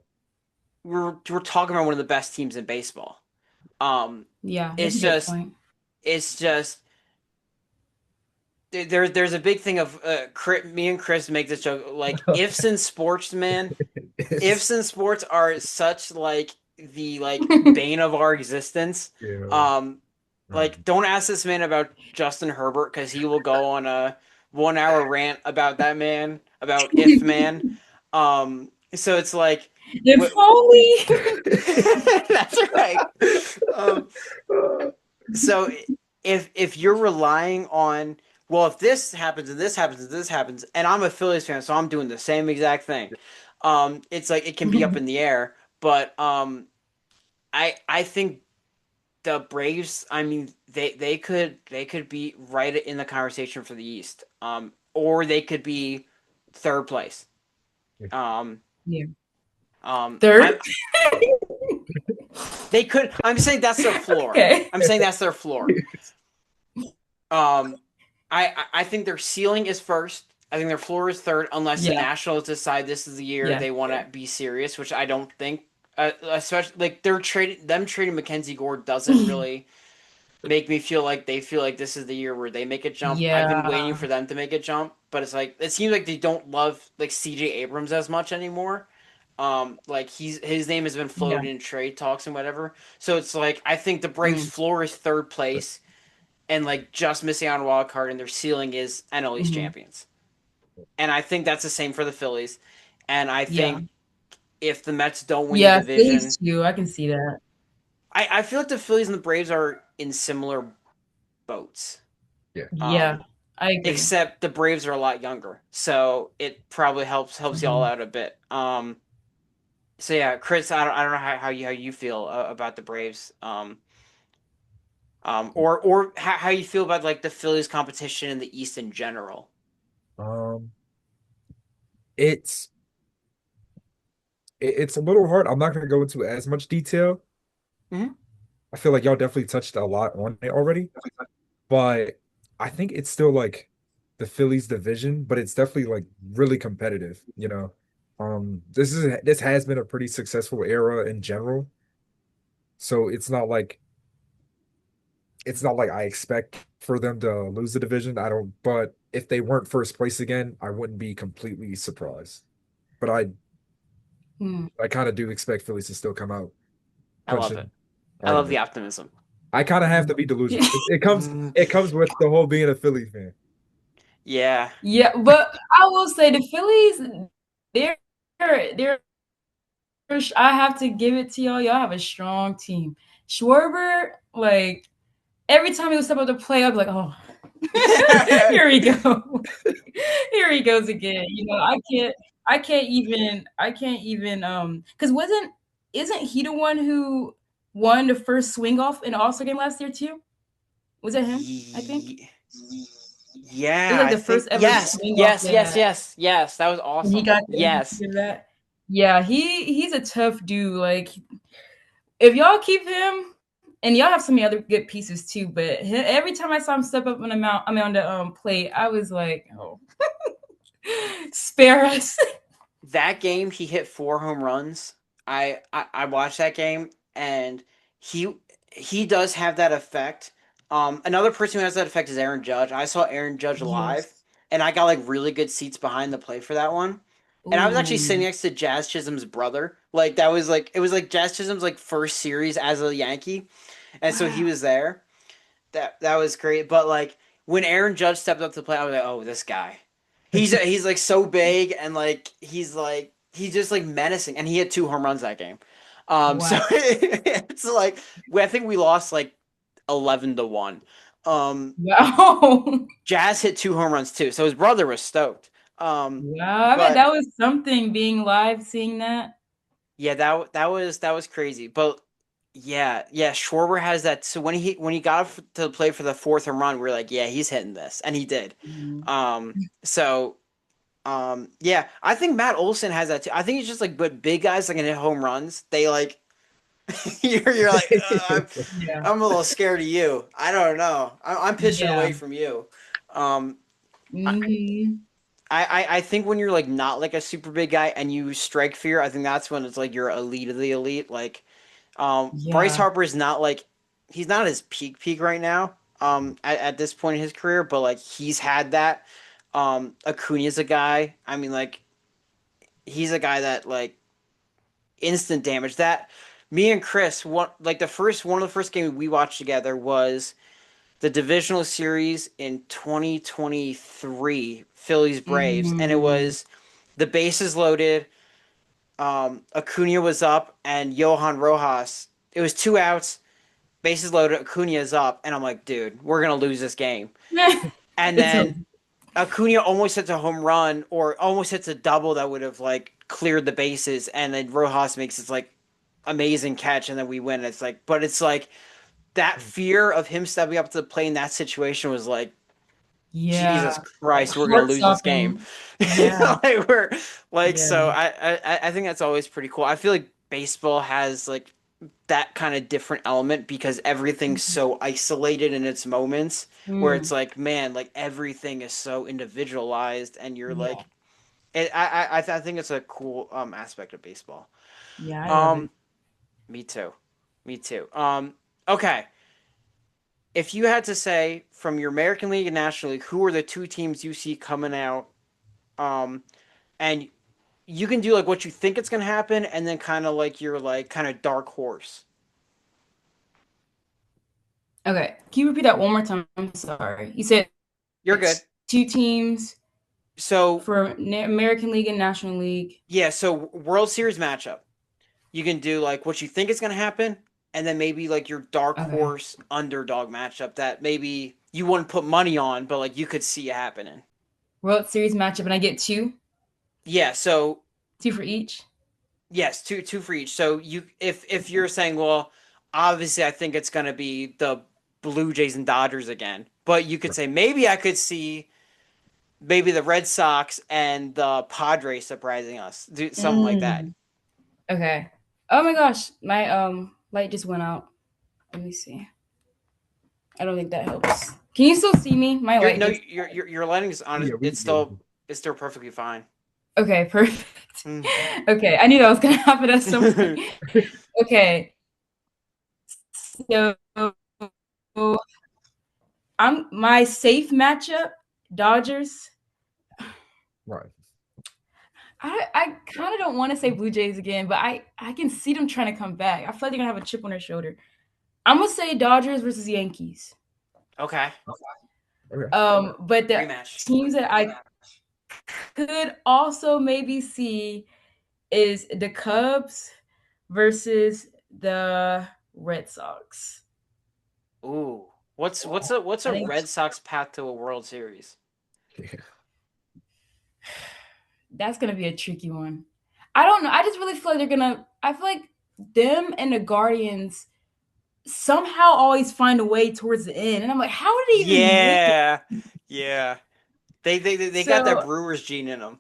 we're talking about one of the best teams in baseball. Um, Yeah, that's it's a good just point. it's just there's a big thing of me and Chris make this joke like ifs in sports, man. Ifs It's in sports are such like the like bane of our existence. yeah. Um, like Mm. don't ask this man about Justin Herbert because he will go on a 1 hour rant about that man about if man. So it's like. If only. That's right. Um, so if you're relying on well, if this happens and this happens and this happens, and I'm a Phillies fan, so I'm doing the same exact thing. It's like it can be up in the air, but I think the Braves. I mean, they could be right in the conversation for the East, or they could be third place. Um, Yeah. I'm Third. they could. I'm saying that's their floor. Okay. I'm saying that's their floor. Um, I think their ceiling is first. I think their floor is third, unless the Yeah. Nationals decide this is the year Yeah. they want to be serious, which I don't think. Especially like trading Mackenzie Gore doesn't really make me feel like they feel like this is the year where they make a jump. I've been waiting Yeah. for them to make a jump, but it's like it seems like they don't love like CJ Abrams as much anymore. Like his name has been Yeah. floated in trade talks and whatever. So it's like I think the Braves' Mm. floor is third place and like just missing out on a wild card, and their ceiling is NL East Hmm. champions. And I think that's the same for the Phillies. And I Yeah. think if the Mets don't win the Yeah. Phillies division, too. I can see that. I feel like the Phillies and the Braves are in similar boats. Yeah. Yeah. Um, I agree. except the Braves are a lot younger, so it probably helps y'all Hmm. out a bit. So yeah, Chris, I don't know how you feel about the Braves. Or how you feel about like the Phillies competition in the East in general. Um, it's it's a little hard. I'm not going to go into as much detail. Hmm. I feel like y'all definitely touched a lot on it already, but I think it's still like the Phillies division, but it's definitely like really competitive, you know. This has been a pretty successful era in general, so it's not like I expect for them to lose the division. I don't, but if they weren't first place again, I wouldn't be completely surprised. But Mm. I kind of do expect Phillies to still come out I love it. punching I hard love enough. the optimism. I kind of have to be delusional. Mm, It comes with the whole being a Philly fan. yeah. Yeah, but I will say the Phillies, they're they're. I have to give it to y'all. Y'all have a strong team. Schwarber, like every time he would step up to play, I'd be like, oh. Here we go. Here he goes again. I can't even because wasn't isn't he the one who won the first swing off in the All-Star game last year too? Was it him? I think. Ye- It was Yeah, like I the think first ever yes, swing off yes, they yes, had. yes, yes. That was And he awesome. got the Yes. MVP of that. Yeah, he's a tough dude. Like if y'all keep him, and y'all have so many other good pieces too, but every time I saw him step up on the mount, I mean on the plate, I was like, oh, spare us. That game he hit 4 home runs. I watched that game and he he does have that effect. Another person who has that effect is Aaron Judge. I saw Aaron Judge live Yes. and I got like really good seats behind the play for that one. And I was actually sitting Ooh. next to Jazz Chisholm's brother. Like that was like it was like Jazz Chisholm's like first series as a Yankee. And so he Wow. was there. That was great. But like when Aaron Judge stepped up to play, I was like, oh, this guy. He's like so big and like he's just like menacing, and he had 2 home runs that game. So Wow. it's like I think we lost like 11-1. Wow. Jazz hit 2 home runs too, so his brother was stoked. Wow. I bet But that was something being live, seeing that. yeah, that was crazy. But yeah, Schwarber has that. So when he got up to play for the fourth home run, we were like, yeah, he's hitting this, and he did. Mhm. So yeah, I think Matt Olson has that too. I think it's just like, but big guys that can hit home runs, they like you're like, Yeah. I'm a little scared of you. I don't know. I'm pitching Yeah. away from you. Um, I, Hmm. I think when you're like not like a super big guy and you strike fear, I think that's when it's like you're elite of the elite. Like, Bryce Yeah. Harper is not like he's not his peak right now. At this point in his career, but like he's had that. Acuna's a guy. I mean, like he's a guy that like instant damage. That me and Chris, one of the first games we watched together was the divisional series in 2023, Phillies Braves, and it Mm. was the bases loaded. Acuna was up, and Johan Rojas. It was 2 outs, bases loaded. Acuna is up, and I'm like, dude, we're gonna lose this game. And It's then Acuna almost hits a home run or almost hits a double that would have like cleared the bases, and then Rojas makes this like amazing catch, and then we win. It's like, but it's like that fear of him stepping up to the plate in that situation was like, yeah. Jesus Christ, we're gonna Heart lose this game. stopping. Yeah. Like we're like Yeah. so. I think that's always pretty cool. I feel like baseball has like that kind of different element because everything's so isolated in its moments where it's Mm. like man like everything is so individualized and you're Yeah. like I think it's a cool aspect of baseball. Yeah, I love it. um Me too, me too. Okay, if you had to say from your American League and National League, who are the two teams you see coming out, um and you can do like what you think it's going to happen and then kind of like your like kind of dark horse. Okay. Can you repeat that one more time? I'm sorry. You said You're good. two teams So for American League and National League. yeah, so World Series matchup. You can do like what you think is going to happen, and then maybe like your dark Okay. horse underdog matchup that maybe you wouldn't put money on, but like you could see it happening. World Series matchup, and I get two, Yeah, so two for each. yes, two for each. So you if you're saying, well, obviously I think it's going to be the Blue Jays and Dodgers again, but you could say maybe I could see maybe the Red Sox and the Padres surprising us, do something like that. Mm. Okay. Oh my gosh, my light just went out. Let me see. I don't think that helps. Can you still see me? My Your light no, just. your lighting is on. Yeah, It's still perfectly fine. Okay, perfect. Mm. Okay, I knew that was gonna happen at some point. Okay, so I'm my safe matchup, Dodgers. right. I kind of don't want to say Blue Jays again, but I can see them trying to come back. I feel like they're gonna have a chip on their shoulder. I'm gonna say Dodgers versus Yankees. Okay, Okay. But the rematch. teams that I could also maybe see is the Cubs versus the Red Sox. Ooh. What's a I think Red Sox path to a World Series? Yeah. that's gonna be a tricky one. I don't know. I just really feel like they're gonna. I feel like them and the Guardians somehow always find a way towards the end, and I'm like, how did they even make it? Yeah, yeah. They got that So Brewers gene in them.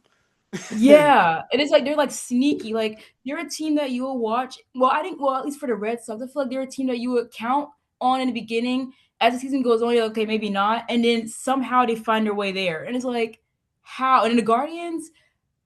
yeah, it is like they're like sneaky. Like they're a team that you will watch. Well, I think. Well, at least for the Red Sox, I feel like they're a team that you would count on in the beginning. As the season goes on, you're like, okay, maybe not, and then somehow they find their way there, and it's like how. And then the Guardians,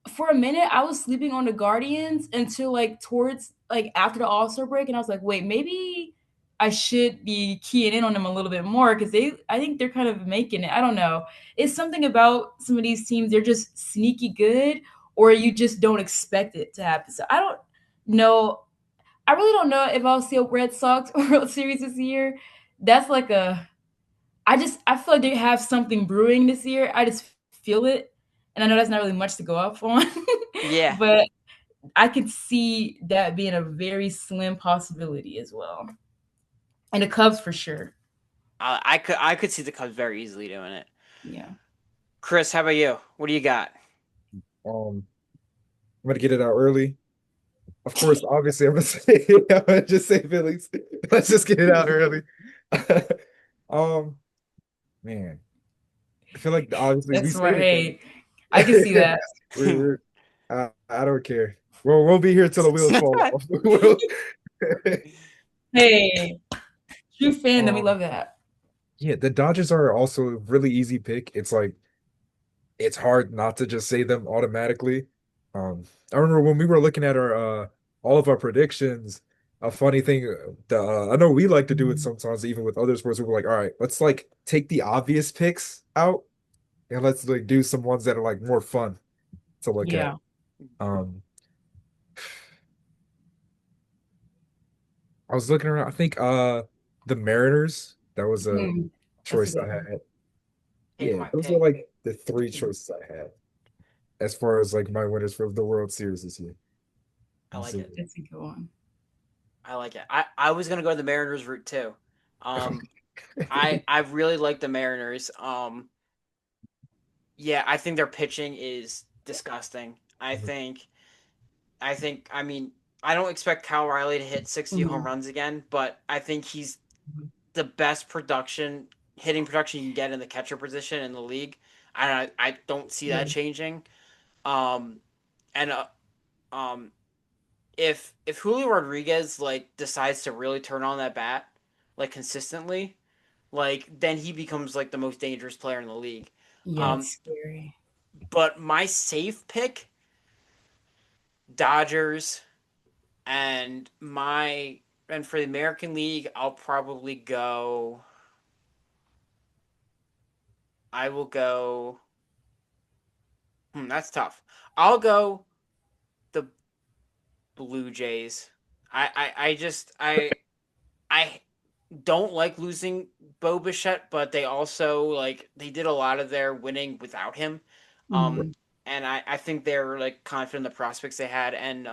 for a minute, I was sleeping on the Guardians until like towards like after the All-Star break, and I was like, wait, maybe I should be keying in on them a little bit more because I think they're kind of making it. I don't know. It's something about some of these teams, they're just sneaky good, or you just don't expect it to happen. So I don't know. I really don't know if I'll see a Red Sox World Series this year. That's like a I feel like they have something brewing this year. I just feel it. And I know that's not really much to go up on, Yeah, but I could see that being a very slim possibility as well. And the Cubs for sure. I could see the Cubs very easily doing it. Yeah. Chris, how about you? What do you got? I'm gonna get it out early. Of course, obviously, I'm gonna say I'm gonna just say Phillies. Let's just get it out early. Um, man, I feel like obviously we That's say smart. it, Hey, I can see that. we're I don't care. We'll be here till the wheels fall off. Hey, true fandom. We Um, love that. yeah, the Dodgers are also a really easy pick. It's like it's hard not to just say them automatically. I remember when we were looking at our all of our predictions, a funny thing I know we like to do it sometimes, even with other sports. We were like, all right, let's like take the obvious picks out and let's like do some ones that are like more fun to look at. Yeah. Um, I was looking around. I think the Mariners, that was a Mhm. That's a choice I good one. had. Take Yeah, my those are pick. like the three choices I had as far as like my winners for the World Series this year. I like it. That's a good one. I like it. I was gonna go the Mariners route too. Um, I really like the Mariners. Yeah, I think their pitching is disgusting. I mean, I don't expect Kyle Riley to hit 60 home Mhm. runs again, but I think he's the best hitting production you can get in the catcher position in the league. I don't see Yeah. that changing. Um, and if Julio Rodriguez like decides to really turn on that bat like consistently, like then he becomes like the most dangerous player in the league. Yeah, Um, it's scary. but my safe pick, Dodgers, and for the American League, I'll probably go. I will go. That's tough. I'll go the Blue Jays. I don't like losing Bo Bichette, but they also like they did a lot of their winning without him. Um Mhm. and I think they're like confident in the prospects they had and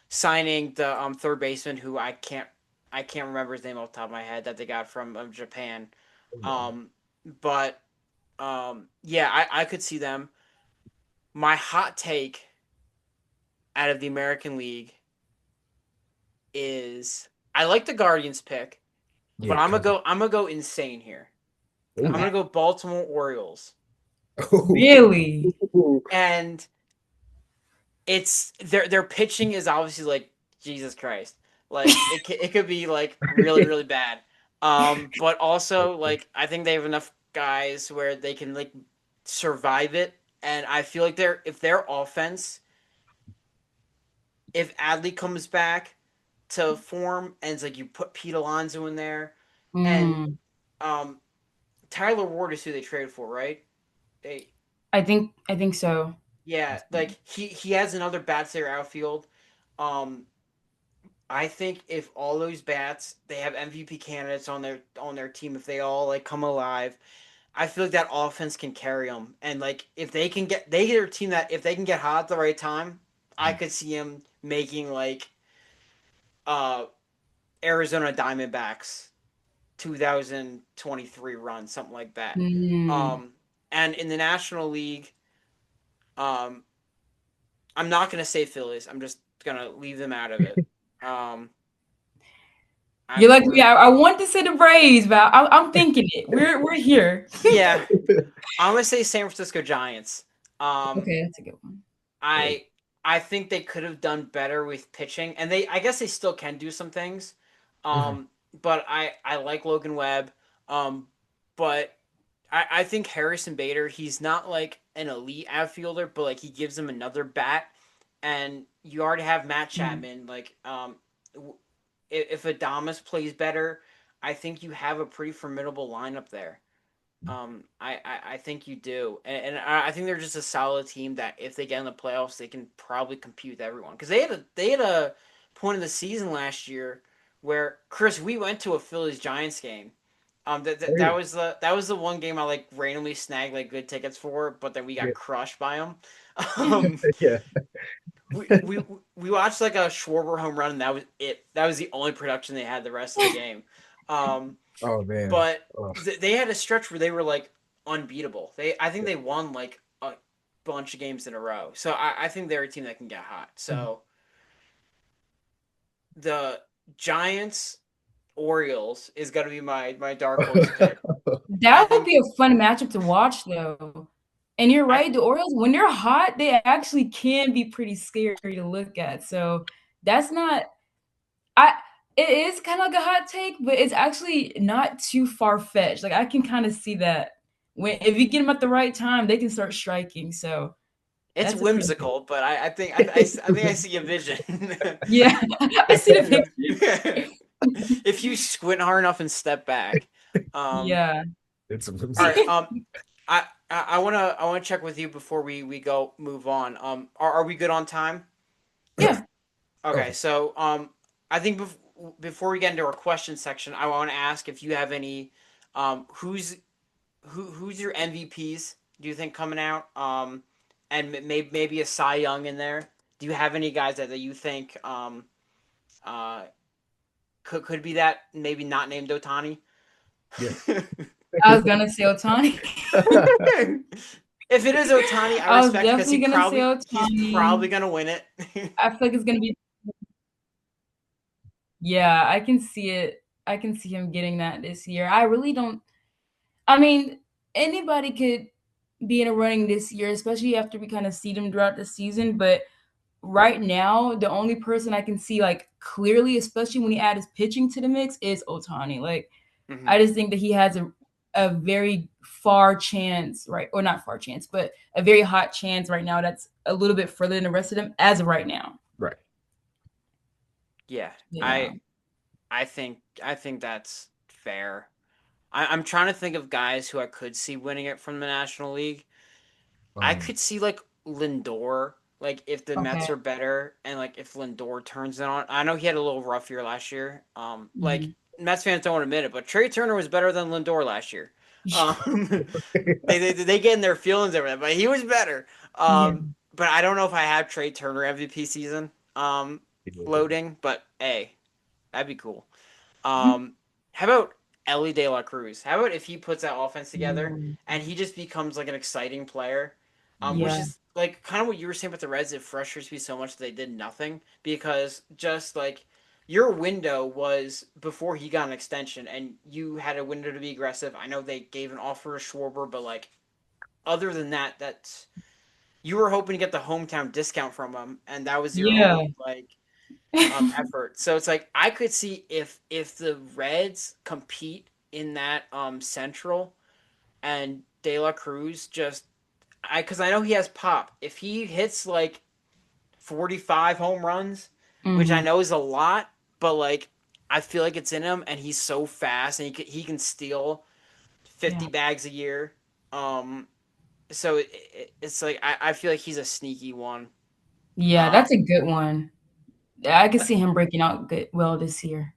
signing the third baseman who I can't remember his name off the top of my head that they got from Japan. Um but yeah, I could see them. My hot take out of the American League is I like the Guardians pick, but Yeah, come I'm gonna go insane here. I'm on. gonna go Baltimore Orioles, Oh. Really? Oh. and it's their pitching is obviously like Jesus Christ, like it could be like really bad. But also like I think they have enough guys where they can like survive it, and I feel like if their offense, if Adley comes back to form, and it's like you put Pete Alonso in there, and Mm. um Tyler Ward is who they traded for, right? They I think so. Yeah, like he has another bats there outfield. Um, I think if all those bats they have MVP candidates on their team, if they all like come alive, I feel like that offense can carry them. And like if they get a team that if they can get hot at the right time, I could see him making like uh Arizona Diamondbacks 2023 run, something like that. Mm. And in the National League, um, I'm not gonna say Phillies. I'm just gonna leave them out of it. Um, I, You're like me. we're I want to say the Braves, but I'm thinking it. We're here. yeah. I'm gonna say San Francisco Giants. Um, Okay, that's a good one. I I think they could have done better with pitching, and I guess they still can do some things. Mhm. Um, but I like Logan Webb. Um, but I think Harrison Bader, he's not like an elite outfielder, but like he gives him another bat, and you already have Matt Mm. Chapman. Like if Adames plays better, I think you have a pretty formidable lineup there. I think you do, and I think they're just a solid team that if they get in the playoffs, they can probably compete with everyone. Because they had a point in the season last year where Chris, we went to a Phillies Giants game. Oh That yeah, was the one game I like randomly snagged like good tickets for, but then we yeah, got crushed by them. Um, yeah. we watched like a Schwarber home run, and that was it. That was the only production they had the rest of the game. Um, Oh man. but Oh, they had a stretch where they were like unbeatable. I think they won like a bunch of games in a row. So I think they're a team that can get hot. mhm. So the Giants Orioles is gonna be my dark horse pick. I That would think be a fun matchup to watch, though. And you're I right, the Orioles, when they're hot, they actually can be pretty scary to look at. So that's not I it is kind of like a hot take, but it's actually not too far fetched. Like I can kind of see that when if you get them at the right time, they can start striking. So it's that's a pretty good. whimsical, but I think I see a vision. Yeah, I see the picture. If you squint hard enough and step back. Um, Yeah. It's a all right. whimsical. I wanna check with you before we go move on. Are we good on time? Yeah. Okay, Oh, so I think before we get into our question section, I want to ask if you have any who's your MVPs? Do you think coming out? And maybe a Cy Young in there. Do you have any guys that you think uh could be that maybe not named Otani? yeah. I was gonna say Otani. If it is Otani, I I was respect because definitely gonna say he's probably Otani. gonna win it. I feel like it's gonna be yeah, I can see it. I can see him getting that this year. I really don't I mean, anybody could be in a running this year, especially after we kind of see them throughout the season. But right now, the only person I can see like clearly, especially when he add his pitching to the mix, is Otani. Like, Hmm. I just think that he has a very far chance, right? Or not far chance, but a very hot chance right now that's a little bit further than the rest of them as of right now. Right. Yeah, Yeah. I think that's fair. I'm trying to think of guys who I could see winning it from the National League. I Um, could see like Lindor, like if the Mets Okay. are better and like if Lindor turns it on. I know he had a little rough year last year. Like Mhm. Mets fans don't want to admit it, but Trey Turner was better than Lindor last year. Um, they get in their feelings over that, but he was better. Yeah. But I don't know if I have Trey Turner MVP season loading, but hey, that'd be cool. How about Ellie De La Cruz? How about if he puts that offense together Ooh. and he just becomes like an exciting player? Which Yeah. is like kind of what you were saying with the Reds. It frustrates me so much that they did nothing because just like your window was before he got an extension and you had a window to be aggressive. I know they gave an offer to Schwarber, but like other than that, that's you were hoping to get the hometown discount from him, and that was your Yeah. only like effort. So it's like I could see if the Reds compete in that Central and De La Cruz just I because I know he has pop. If he hits like 45 home runs, which I Mhm. know is a lot, but like I feel like it's in him, and he's so fast, and he can steal Yeah. 50 bags a year. Um, so it's like I feel like he's a sneaky one. Yeah, Um, that's a good one. I could see him breaking out good well this year.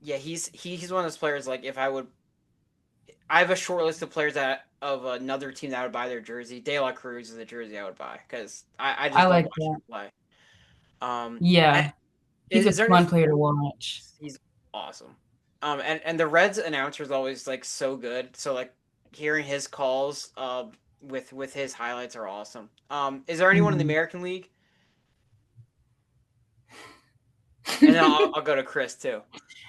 yeah, he's one of those players. Like if I have a short list of players that of another team that would buy their jersey. De La Cruz is the jersey I would buy because I I just love like watching that. him play. Um, Yeah, he's a is there any? fun player to watch. He's awesome. And the Reds announcer is always like so good. So like hearing his calls with his highlights are awesome. Is there anyone in the Mhm. American League? And then I'll go to Chris too.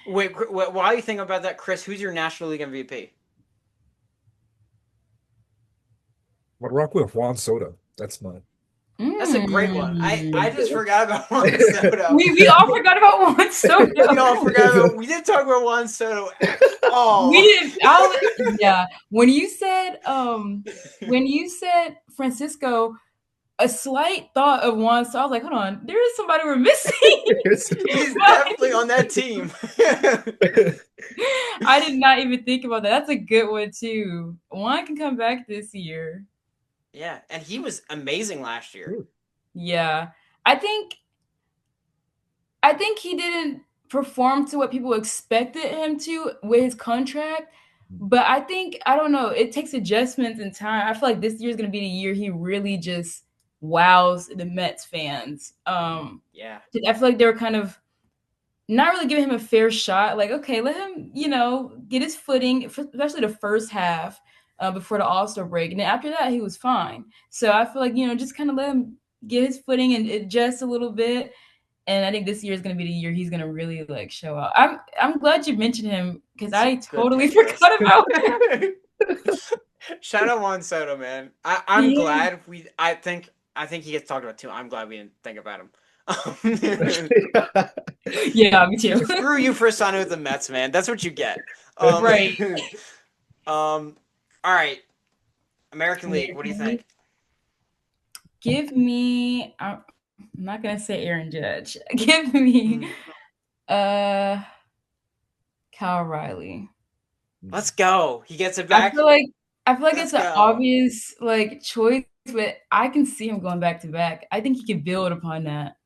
Wait, while you think about that, Chris, who's your National League MVP? But rock with Juan Soto. That's mine. That's a great one. I Mm. just forgot about Juan Soto. We all forgot about Juan We all Soto. forgot about. We did talk about Juan Soto at We all. didn't. Yeah. When you said Francisco, a slight thought of Juan. So I was like, hold on, there is somebody we're missing. He's But definitely on that team. I did not even think about that. That's a good one too. Juan can come back this year. Yeah, and he was amazing last year. Yeah. I think I think he didn't perform to what people expected him to with his contract. But I think, I don't know, it takes adjustments and time. I feel like this year is going to be the year he really just wows the Mets fans. Yeah. I feel like they were kind of not really giving him a fair shot. Like, okay, let him, get his footing, especially the first half before the All-Star break. And then after that, he was fine. So I feel like, just kind of let him get his footing and adjust a little bit. And I think this year is going to be the year he's going to really like show out. I'm glad you mentioned him because It's a I good totally pick, Chris. forgot about him. Shout out Juan Soto, man. I'm Yeah, glad we. I think he gets talked about too. I'm glad we didn't think about him. yeah, me too. Screw you for signing with the Mets, man. That's what you get. Um, Right. all right. American League. What do you American League. think? Give me. I'm not gonna say Aaron Judge. Give me Mm, uh Kyle Riley. let's go. He gets it I back. feel like I feel like Let's it's an go. obvious like choice, but I can see him going back to back. I think he can build upon that.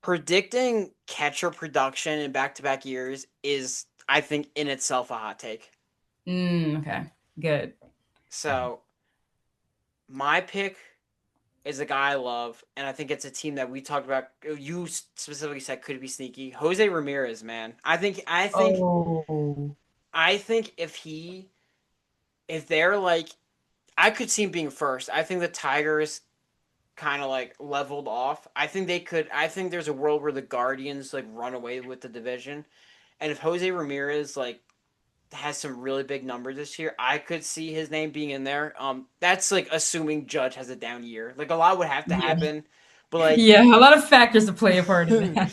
Predicting catcher production in back-to-back years is, I think, in itself a hot take. Okay, good. So my pick is a guy I love, and I think it's a team that we talked about. You specifically said could be sneaky. Jose Ramirez, man. Oh, I think if they're like, I could see him being first. I think the Tigers kind of like leveled off. I think they could. I think there's a world where the Guardians like run away with the division, and if Jose Ramirez like has some really big numbers this year, I could see his name being in there. That's like assuming Judge has a down year. Like a lot would have to yeah, happen, but like, yeah. A lot of factors to play a part in that.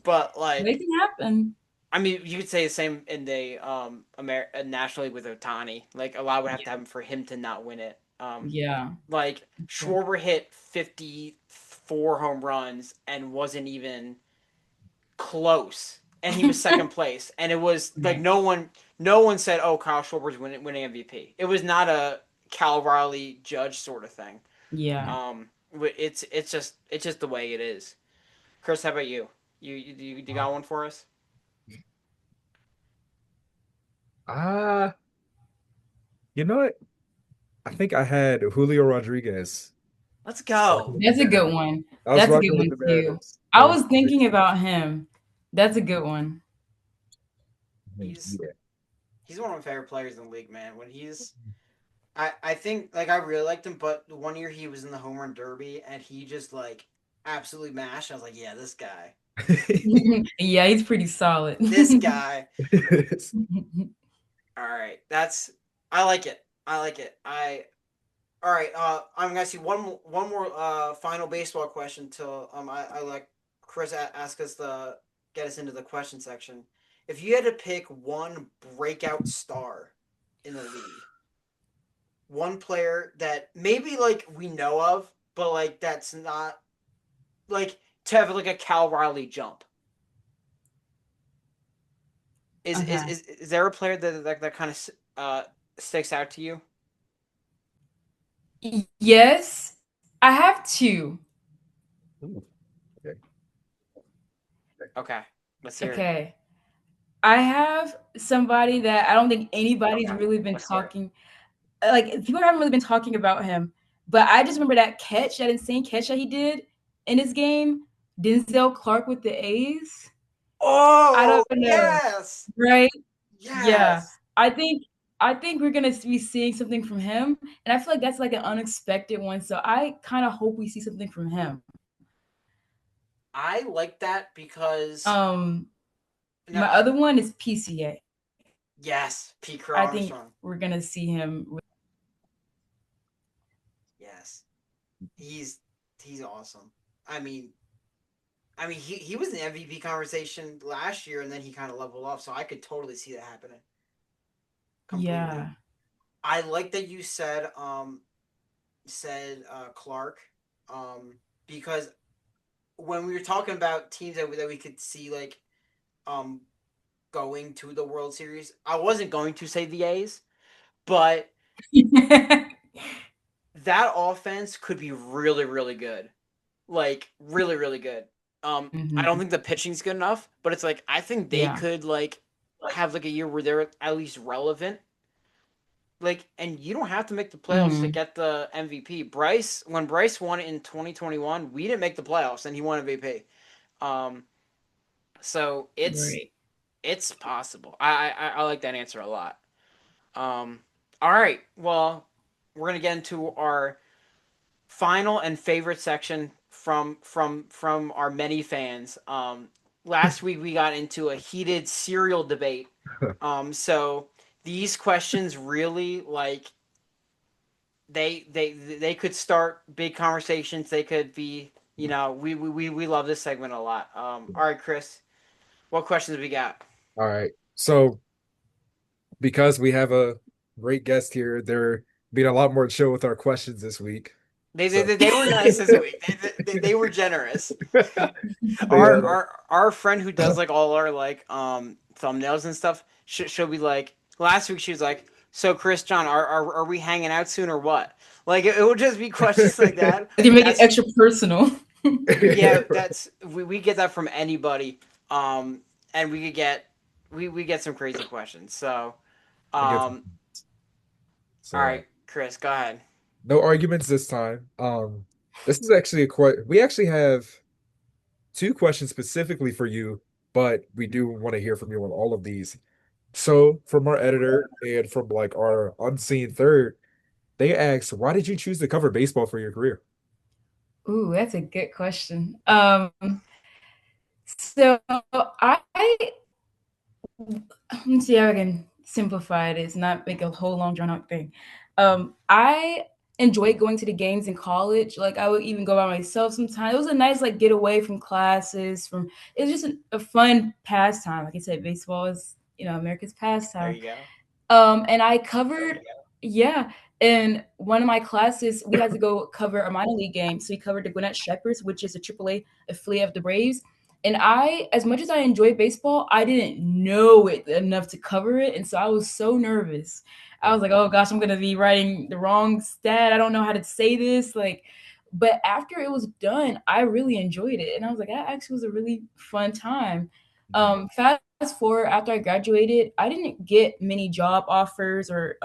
but But it like, can happen. I mean, you could say the same in the National League with Otani. Like a lot would have to Yeah, happen for him to not win it. yeah. Like Okay. Schwarber hit 54 home runs and wasn't even close, and he was second place, and it was like Right. no one said, "Oh, Kyle Schwarber's winning MVP." It was not a Cal Riley Judge sort of thing. Yeah. It's just the way it is. Chris, how about you? You got one for us? Ah, you know what? I think I had Julio Rodriguez. Let's Rocking go. with the That's a good Mariners. one. I was That's a good rocking with one the too. Mariners. That I was was my big thinking one. about him. That's a good one. He's Yeah. he's one of my favorite players in the league, man. I think like I really liked him, but the one year he was in the home run derby and he just like absolutely mashed. I was like, yeah, this guy, Yeah, he's pretty solid. this guy. All right, I like it. I like it. All right. I'm gonna ask you one more final baseball question till I let Chris ask us the get us into the question section. If you had to pick one breakout star in the league, one player that maybe like we know of, but like that's not like to have like a Cal Riley jump. Is is Okay. is, is there a player that kind of sticks out to you? Yes, I have two. Ooh, okay. Okay, let's hear it. Okay. I have somebody that I don't think anybody's Okay, really been let's hear it. talking like people haven't really been talking about him. But I just remember that catch, that insane catch that he did in his game, Denzel Clark with the A's. I Oh don't know, yes, right? Yeah, Yes. I think I think we're gonna be seeing something from him, and I feel like that's like an unexpected one. So I kind of hope we see something from him. I like that because Um, no, my other one is PCA. yes, Pete Crow I think Armstrong. we're gonna see him. Yes, he's he's awesome. I mean, he was in the MVP conversation last year, and then he kind of leveled off. So I could totally see that happening completely. Yeah. I like that you said Clark, because when we were talking about teams that we could see like um going to the World Series, I wasn't going to say the A's, but that offense could be really really good, like really really good. I don't Hmm. think the pitching's good enough, but it's like I think they Yeah. could like have like a year where they're at least relevant. Like, and you don't have to make the playoffs to Hmm. get the MVP. When Bryce won in 2021, we didn't make the playoffs, and he won MVP. Um, so Right. it's possible. I like that answer a lot. All right. Well, we're gonna get into our final and favorite section from our many fans. Last week we got into a heated cereal debate. So these questions really like they could start big conversations. They could be, we love this segment a lot. All right, Chris, what questions we got? All right. So because we have a great guest here, they're being a lot more chill with our questions this week. They they, So they were nice this week. They were generous. they Our friend who does like all our like thumbnails and stuff, she'll be like, last week she was like, so Chris, John, are we hanging out soon or what? Like it will just be questions like that. They make it That's extra personal. Yeah, that's we get that from anybody. And we get some crazy questions. So I get um all so right, Chris, go ahead. no arguments this time. This is actually we actually have two questions specifically for you, but we do want to hear from you on all of these. So from our editor and from like our unseen third, they asked, why did you choose to cover baseball for your career? Ooh, that's a good question. So let me see how I can simplify this, not make a whole long drawn out thing. I enjoyed going to the games in college. Like I would even go by myself sometimes. It was a nice like get away from classes. From it was just a fun pastime. Like I said, baseball is America's There pastime. you go. And I covered, yeah. In one of my classes, we had to go cover a minor league game. So we covered the Gwinnett Shepherds, which is a AAA affiliate of the Braves. And as much as I enjoy baseball, I didn't know it enough to cover it. And so I was so nervous. I was like, oh gosh, I'm going to be writing the wrong stat. I don't know how to say this. But after it was done, I really enjoyed it. And I was like, that actually was a really fun time. Fast forward after I graduated, I didn't get many job offers or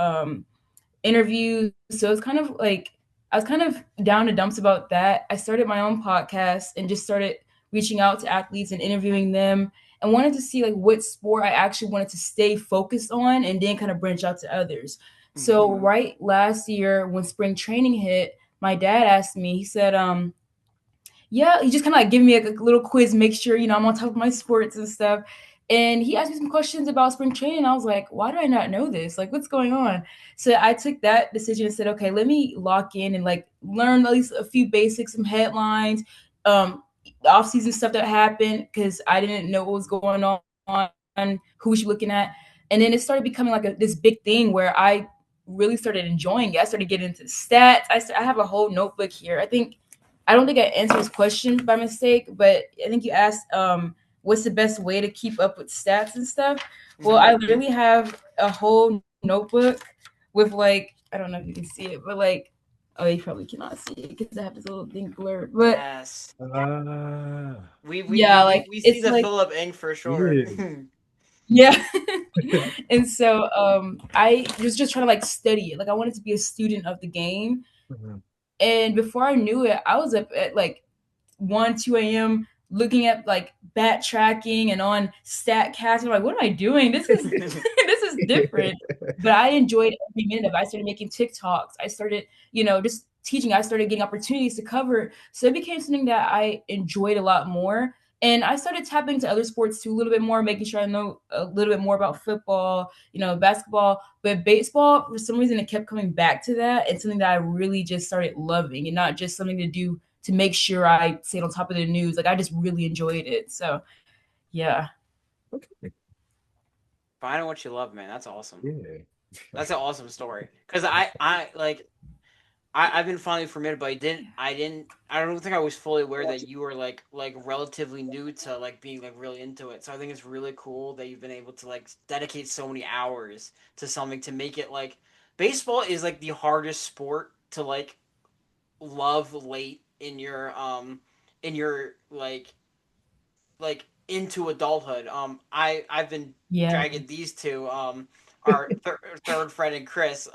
interviews. So it's kind of like I was kind of down the dumps about that. I started my own podcast and just started reaching out to athletes and interviewing them and wanted to see like what sport I actually wanted to stay focused on and then kind of branch out to others. So Mm-hmm. right last year when spring training hit, my dad asked me, he said, yeah, he just kind of like give me a little quiz, make sure I'm on top of my sports and stuff. And he asked me some questions about spring training. I was like, why do I not know this? Like, what's going on? So I took that decision and said, okay, let me lock in and like learn at least a few basics, some headlines, off-season stuff that happened because I didn't know what was going on, who was she looking at, and then it started becoming like this big thing where I really started enjoying it. I started getting into stats. I have a whole notebook here. I don't think I answered his question by mistake, but I think you asked what's the best way to keep up with stats and stuff. Well, Mm-hmm. I literally have a whole notebook with like I don't know if you can see it, but like oh you probably cannot see it because I have this little thing blurred. But Yes. Ah, yeah, like We see it's the like Philip ink for sure. yeah. yeah. And so I was just trying to like study it. Like I wanted to be a student of the game. Mhm. And before I knew it, I was up at like 1, 2 a.m. looking at like bat tracking and on StatCast. I'm like, what am I doing? This is this is different. But I enjoyed every minute of it. I started making TikToks. I started, just teaching. I started getting opportunities to cover. So it became something that I enjoyed a lot more. And I started tapping into other sports too a little bit more, making sure I know a little bit more about football, basketball. But baseball, for some reason, it kept coming back to that. It's something that I really just started loving, and not just something to do to make sure I stayed on top of the news. Like, I just really enjoyed it. So yeah. Okay. Finding what you love, man. That's awesome. Yeah. That's an awesome story. Because I've been fondly familiar, but I don't think I was fully aware that you were like relatively new to like being like really into it. So I think it's really cool that you've been able to like dedicate so many hours to something to make it like baseball is like the hardest sport to like love late in your like into adulthood. I've been Yeah. dragging these two our third friend and Chris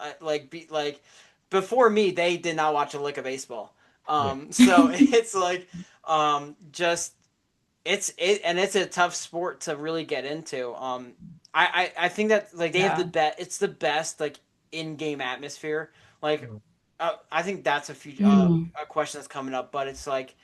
before me they did not watch a lick of baseball. Yeah. So it's like just it's a tough sport to really get into. I think that like they have the Yeah. best. It's the best like in game atmosphere. Like I think that's Mm, a question that's coming up, but it's like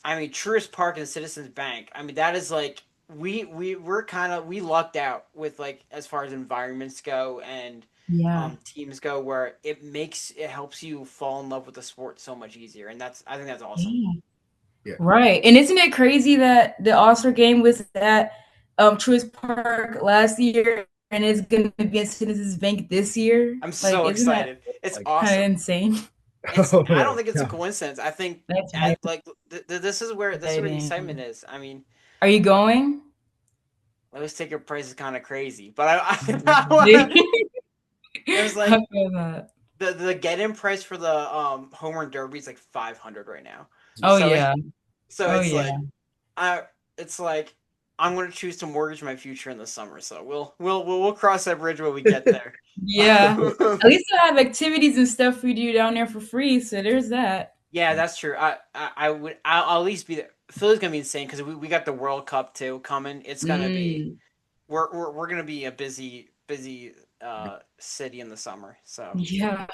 I mean, Truist Park and Citizens Bank. I mean, that is like we're kind of we lucked out with like as far as environments go and yeah. teams go, where it helps you fall in love with the sport so much easier, and I think that's awesome. Yeah. Yeah. Right. And isn't it crazy that the All-Star game was at Truist Park last year and it's gonna be at Citizens Bank this year? I'm Like, so isn't that excited. It's Like, kind of awesome. insane? I don't oh, think it's a yeah. coincidence. I think That's very at like this is where the excitement exciting. is. I mean, Are you going? those ticket price is kind of crazy, but I wanna. It was I like feel that. the get in price for the home run derby is like 500 right now. Oh Jesus. So yeah. so Oh it's yeah. like I it's like I'm gonna choose to mortgage my future in the summer. So we'll cross that bridge when we get there. Yeah. At least I have activities and stuff we do down there for free, so there's that. Yeah, that's true. I'll at least be there. Philly's gonna be insane because we got the World Cup too coming. It's gonna be Mm, we're gonna be a busy city in the summer. So yeah.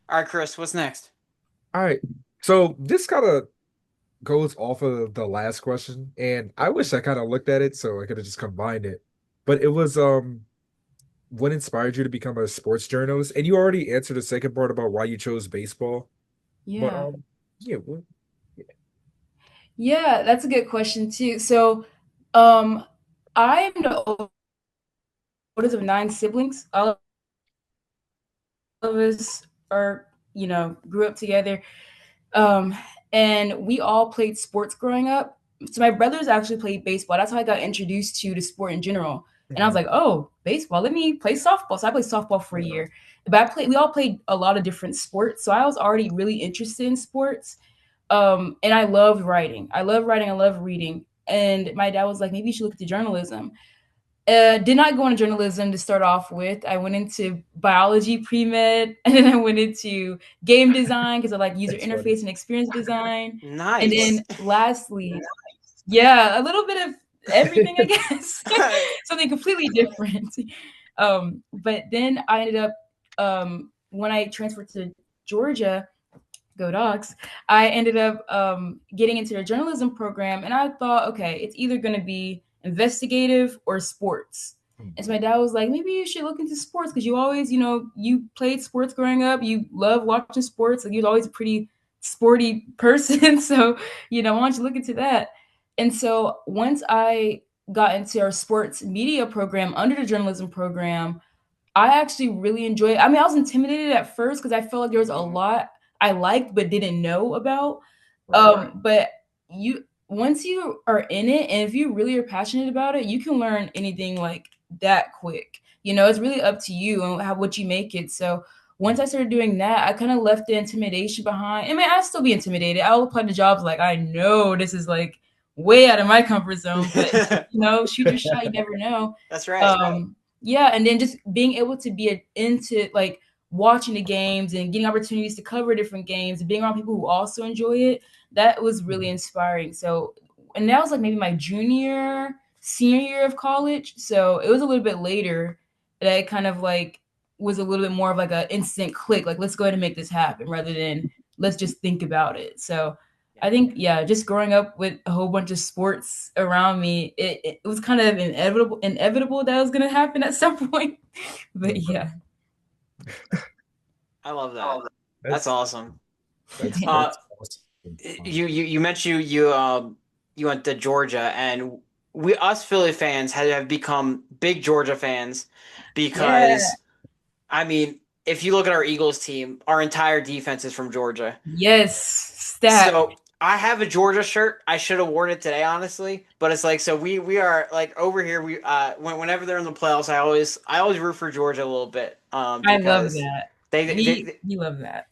all right, Chris, what's next? All right. So this kind of goes off of the last question, and I wish I kind of looked at it so I could have just combined it. But it was what inspired you to become a sports journalist? And you already answered the second part about why you chose baseball. But Yeah. yeah, what, yeah. Yeah, that's a good question too. So, um, I am the oldest of 9 siblings. All of us are, grew up together. Um, and we all played sports growing up. So my brothers actually played baseball. That's how I got introduced to the sport in general. And I was Mhm. like, oh, baseball, let me play softball. So I played softball for a year. But we all played a lot of different sports. So I was already really interested in sports. And I loved writing. I love writing. I love reading. And my dad was like, maybe you should look into journalism. Did not go into journalism to start off with. I went into biology pre-med, and then I went into game design because I like user That's funny. interface and experience design. And Nice. then lastly, yeah, a little bit of everything, I guess. Something completely different. But then I ended up when I transferred to Georgia, go dogs, I ended up getting into the journalism program, and I thought, okay, it's either going to be investigative or sports. And so my dad was like, maybe you should look into sports because you always, you played sports growing up, you love watching sports, like you're always a pretty sporty person. So, why don't you look into that? And so once I got into our sports media program under the journalism program, I actually really enjoyed it. I mean, I was intimidated at first because I felt like there was a lot I liked but didn't know about. Right. But you once you are in it, and if you really are passionate about it, you can learn anything like that quick. It's really up to you and what you make it. So once I started doing that, I kind of left the intimidation behind. I mean, I'll still be intimidated. I'll apply to jobs like I know this is like way out of my comfort zone, but shoot your shot. You never know. That's right. Yeah, and then just being able to be into like watching the games and getting opportunities to cover different games and being around people who also enjoy it, that was really inspiring. So, and that was like maybe my senior year of college. So it was a little bit later that it kind of like was a little bit more of like an instant click, like let's go ahead and make this happen rather than let's just think about it. So I think, yeah, just growing up with a whole bunch of sports around me, it was kind of inevitable that was going to happen at some point. But yeah. I love that. That's That's awesome. that's Uh, awesome. you mentioned you went to Georgia, and us Philly fans have become big Georgia fans Yeah. because I mean, if you look at our Eagles team, our entire defense is from Georgia. Yes. Stat. So I have a Georgia shirt. I should have worn it today, honestly. But it's like so we are like over here. Whenever they're in the playoffs, I always root for Georgia a little bit. I love Because that. they We love that.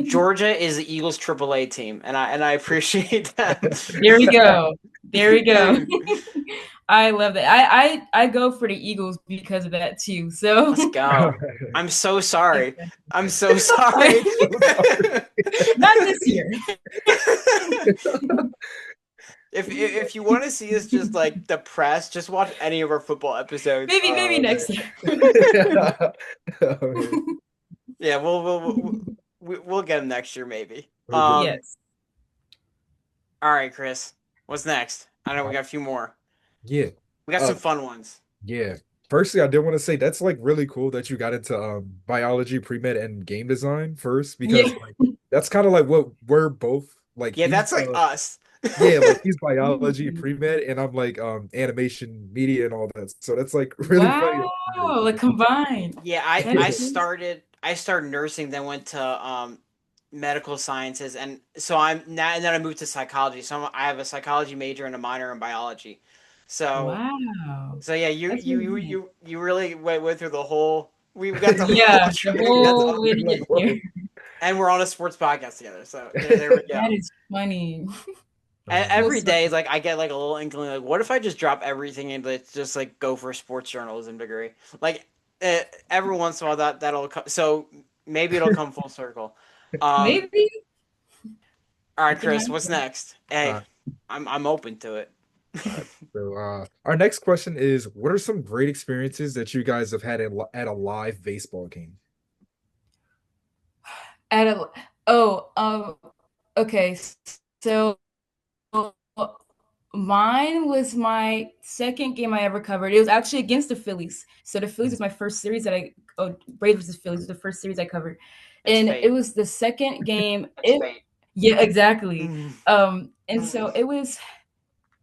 Georgia is the Eagles AAA team, and I appreciate that. There we go. There we go. I love that. I go for the Eagles because of that too. So Let's go. I'm so sorry. I'm so sorry. not this year. If you want to see us just like depressed, just watch any of our football episodes. Maybe next year. Yeah, we'll get them next year maybe. Yes. All right, Chris. What's next? I know we got a few more. Yeah. We got some fun ones. Yeah. Firstly, I did want to say that's like really cool that you got into biology, pre-med, and game design first because Yeah. like that's kind of like what we're both like. Yeah, He's that's like us. yeah, like he's biology, pre-med, and I'm like animation, media, and all that. So that's like really funny. Wow. Like combined. Yeah, That I is started nursing, then went to medical sciences, and so I'm now and then I moved to psychology. So I have a psychology major and a minor in biology. So wow. so yeah, you That's you really you nice. you really went through the whole. We've got the whole Yeah, the trip. That's whole way to awesome. get here. And we're on a sports podcast together. So there we That go. is funny. Full Every day, circle. like I get like a little inkling, like what if I just drop everything and let's just like go for a sports journalism degree? Like every once in a while that'll come. So maybe it'll come full circle. Um, Maybe all right, it can Chris, what's happen. next? Hey, Uh, I'm open to it. so our next question is, what are some great experiences that you guys have had at a live baseball game? At a oh okay, so mine was my second game I ever covered. It was actually against the Phillies. So the Phillies was my first series that I Braves versus Phillies was the first series I covered, It's and it fate. was the second game. Yeah, exactly. Mm. And so it was.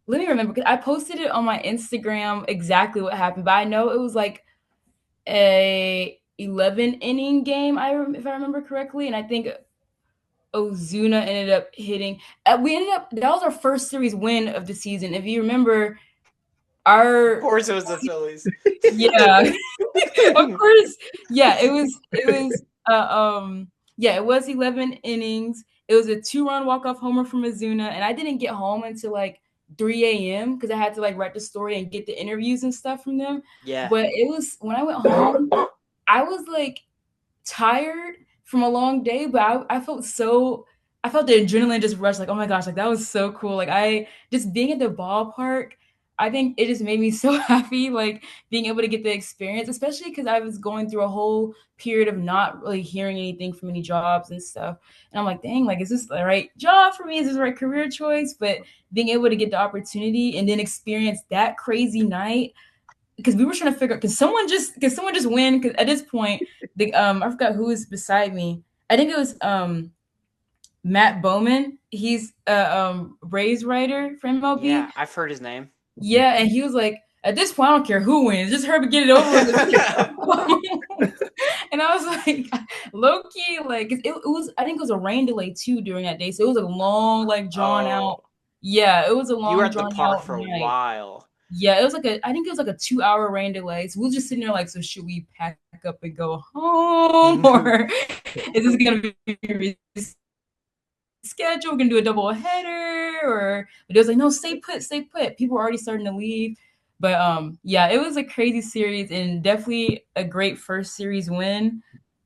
Let me remember because I posted it on my Instagram exactly what happened, but I know it was like a 11 inning game. If I remember correctly, and I think Ozuna ended up hitting. We ended up that was our first series win of the season. If you remember, Of our course, it was the Phillies. yeah, of course, yeah, yeah, it was 11 innings. It was a 2-run walk-off homer from Ozuna, and I didn't get home until like 3 a.m. because I had to like write the story and get the interviews and stuff from them. Yeah. But it was when I went home, I was like tired from a long day, but I felt the adrenaline just rush, like, oh my gosh, like that was so cool. Like I just being at the ballpark, I think it just made me so happy, like being able to get the experience, especially because I was going through a whole period of not really hearing anything from any jobs and stuff. And I'm like, dang, like, is this the right job for me? Is this the right career choice? But being able to get the opportunity and then experience that crazy night because we were trying to figure out because someone just win because at this point the I forgot who was beside me. I think it was Matt Bowman. He's a Rays writer for MLB. Yeah, I've heard his name. Yeah, and he was like, at this point, I don't care who wins, just hurry get it over with. And I was like, low key, like it was. I think it was a rain delay too during that day, so it was a long, like drawn Oh, out. Yeah, it was a you were long at the drawn park out for a night. while. Yeah, it was like I think it was like a 2 hour rain delay. So we were just sitting there like, so should we pack up and go home, or is this gonna be rescheduled? We're gonna do a double header, or but it was like, no, stay put, stay put. People were already starting to leave, but yeah, it was a crazy series and definitely a great first series win.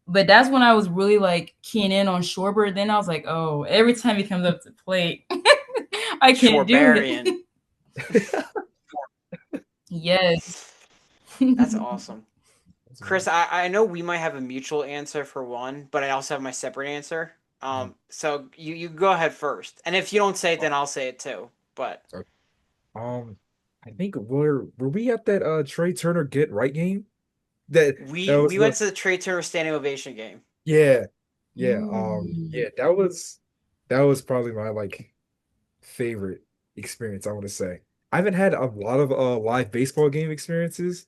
But that's when I was really like keying in on Shorebird. Then I was like, oh, every time he comes up to plate, I can't do Shorebarian. it. Yes. That's awesome. That's Chris, I know we might have a mutual answer for one, but I also have my separate answer. Mhm. So you go ahead first, and if you don't say it, then I'll say it too. But So, um, I think were we at that Trey Turner get right game? That that was we the went to the Trade Turner standing ovation game. yeah Mm. yeah that was probably my like favorite experience. I want to say I haven't had a lot of live baseball game experiences.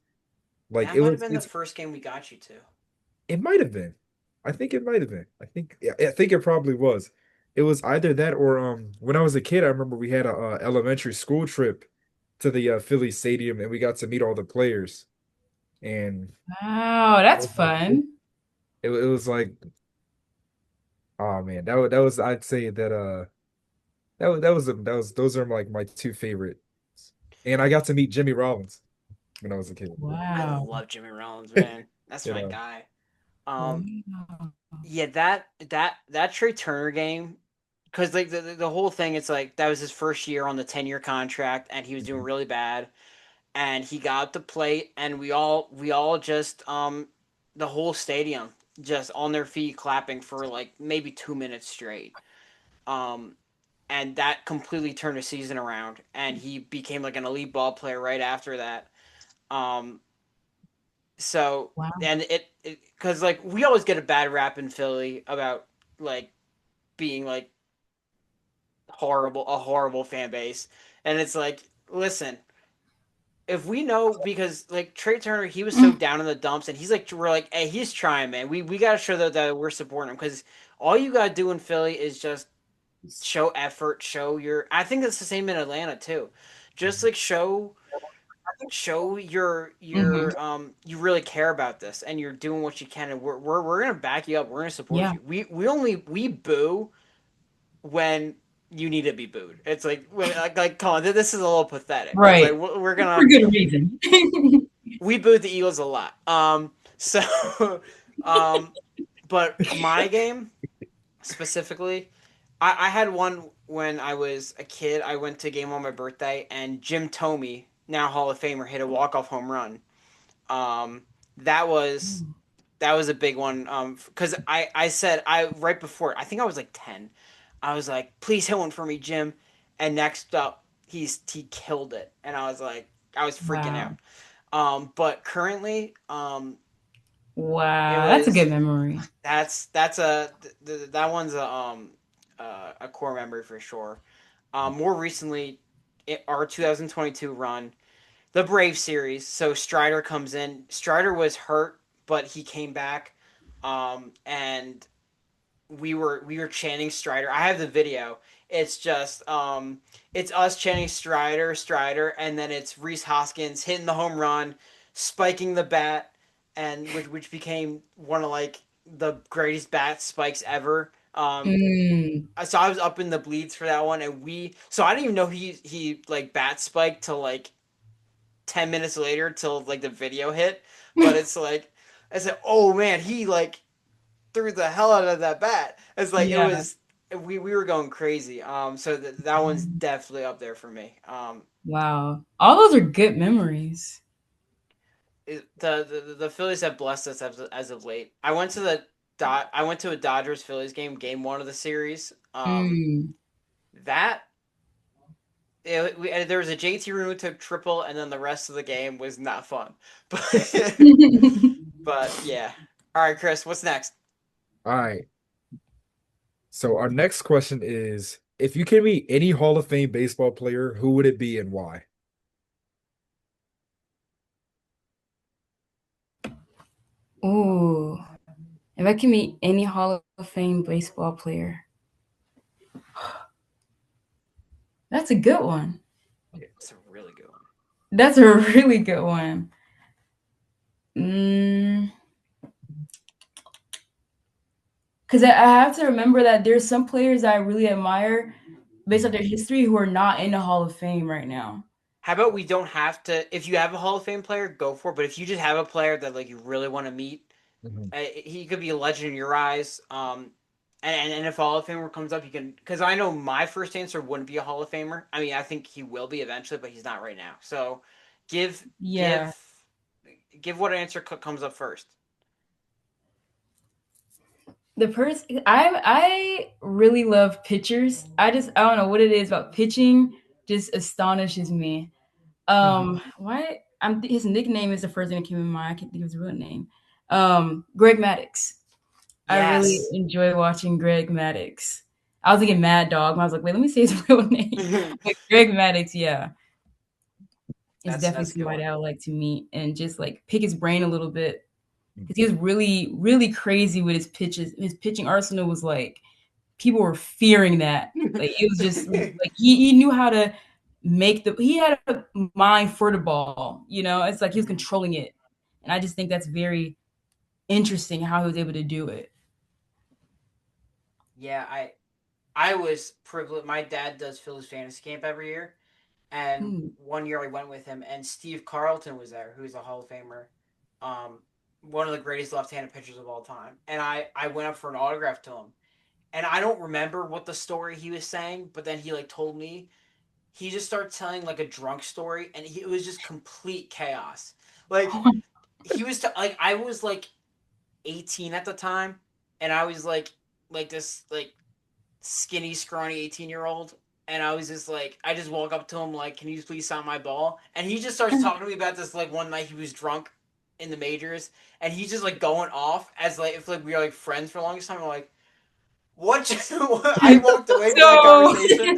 Like That might have been the it's first game we got you to. it might have been. I think it might have been. I think yeah, I think it probably was. It was either that or when I was a kid, I remember we had a elementary school trip to the Philly Stadium and we got to meet all the players. And Wow, it that's was like fun. it was like oh man, that was I'd say that that was those are like my two favorite. And I got to meet Jimmy Rollins when I was a kid. I Wow. love Jimmy Rollins, man. That's You my know. guy. Um, Wow. yeah, that Trey Turner game, because like the whole thing, it's like that was his first year on the 10-year contract, and he was doing Mhm. really bad, and he got up the plate, and we all just the whole stadium just on their feet clapping for like maybe 2 minutes straight. Um, and that completely turned the season around, and he became like an elite ball player right after that. Um, so Wow. and it because like we always get a bad rap in Philly about like being like a horrible fan base, and it's like, listen, if we know, because like Trey Turner, he was so down in the dumps, and he's like, we're like, hey, he's trying, man. We got to show that we're supporting him, because all you got to do in Philly is just show effort, show your. I think it's the same in Atlanta too. Just like show Hmm. you really care about this, and you're doing what you can, and we're gonna back you up. We're gonna support Yeah. you. We boo when you need to be booed. It's like when like come on, this is a little pathetic. It's like Right. we're For gonna good reason. we booed the Eagles a lot. So um, but my game specifically, I had one when I was a kid. I went to a game on my birthday, and Jim Thome, now Hall of Famer, hit a walk off home run. Um, that was that was a big one. Because I said I right before, I think I was like 10. I was like, please hit one for me, Jim. And next up, he killed it, and I was freaking out. Wow. But currently, it Wow. That's a good was memory. that one's a core memory for sure. More recently, our 2022 run, the Brave series. So Strider comes in. Strider was hurt, but he came back, and we were chanting Strider. I have the video. It's just it's us chanting Strider, Strider, and then it's Reese Hoskins hitting the home run, spiking the bat, and which became one of like the greatest bat spikes ever. Mm. So I was up in the bleeds for that one, and so I didn't even know he like bat spiked till like 10 minutes later till like the video hit, but it's like I said, oh man, he like threw the hell out of that bat. It's like it Yeah. was we were going crazy. So that one's definitely up there for me. Wow. All those are good memories. The Phillies have blessed us as of late. I went to a Dodgers Phillies game one of the series. Mm. That there was a JT Room who took triple, and then the rest of the game was not fun. But yeah. All right, Chris, what's next? All right. So our next question is, if you could meet any Hall of Fame baseball player, who would it be and why? Ooh. If I can meet any Hall of Fame baseball player, that's a good one. It's a really good one. That's a really good one. Mm. Because I have to remember that there's some players that I really admire based on their history who are not in the Hall of Fame right now. How about we don't have to? If you have a Hall of Fame player, go for it. But if you just have a player that like you really want to meet, Mhm. He could be a legend in your eyes. And if a Hall of Famer comes up, you can, because I know my first answer wouldn't be a Hall of Famer. I mean, I think he will be eventually, but he's not right now. So give Yeah. give give what answer comes up first. The person I really love pitchers. I don't know what it is about pitching just astonishes me. Why I'm his nickname is the first thing that came in mind. I can't think of his real name. Greg Maddux. I really Yes. enjoy watching Greg Maddux. I was thinking Mad Dog, but I was like, wait, let me say his real name. But Greg Maddux, yeah, is definitely That's a good somebody one. I would like to meet and just like pick his brain a little bit because he was really, really crazy with his pitches. His pitching arsenal was like people were fearing that. Like it was just like he knew how to make he had a mind for the ball. You know, it's like he was Mhm. controlling it, and I just think that's very interesting how he was able to do it. Yeah, I was privileged. My dad does Phillies fantasy camp every year, and Hmm. one year I went with him, and Steve Carlton was there, who's a Hall of Famer, um, one of the greatest left-handed pitchers of all time. And I went up for an autograph to him, and I don't remember what the story he was saying, but then he like told me. He just started telling like a drunk story, and it was just complete chaos. Like he was like I was like 18 at the time, and I was like this like skinny, scrawny 18-year-old. And I was just like, I just walk up to him like, "Can you please sign my ball?" And he just starts talking to me about this like one night he was drunk in the majors, and he's just like going off as like if like we were like friends for the longest time. I'm like, what? I walked away from that So conversation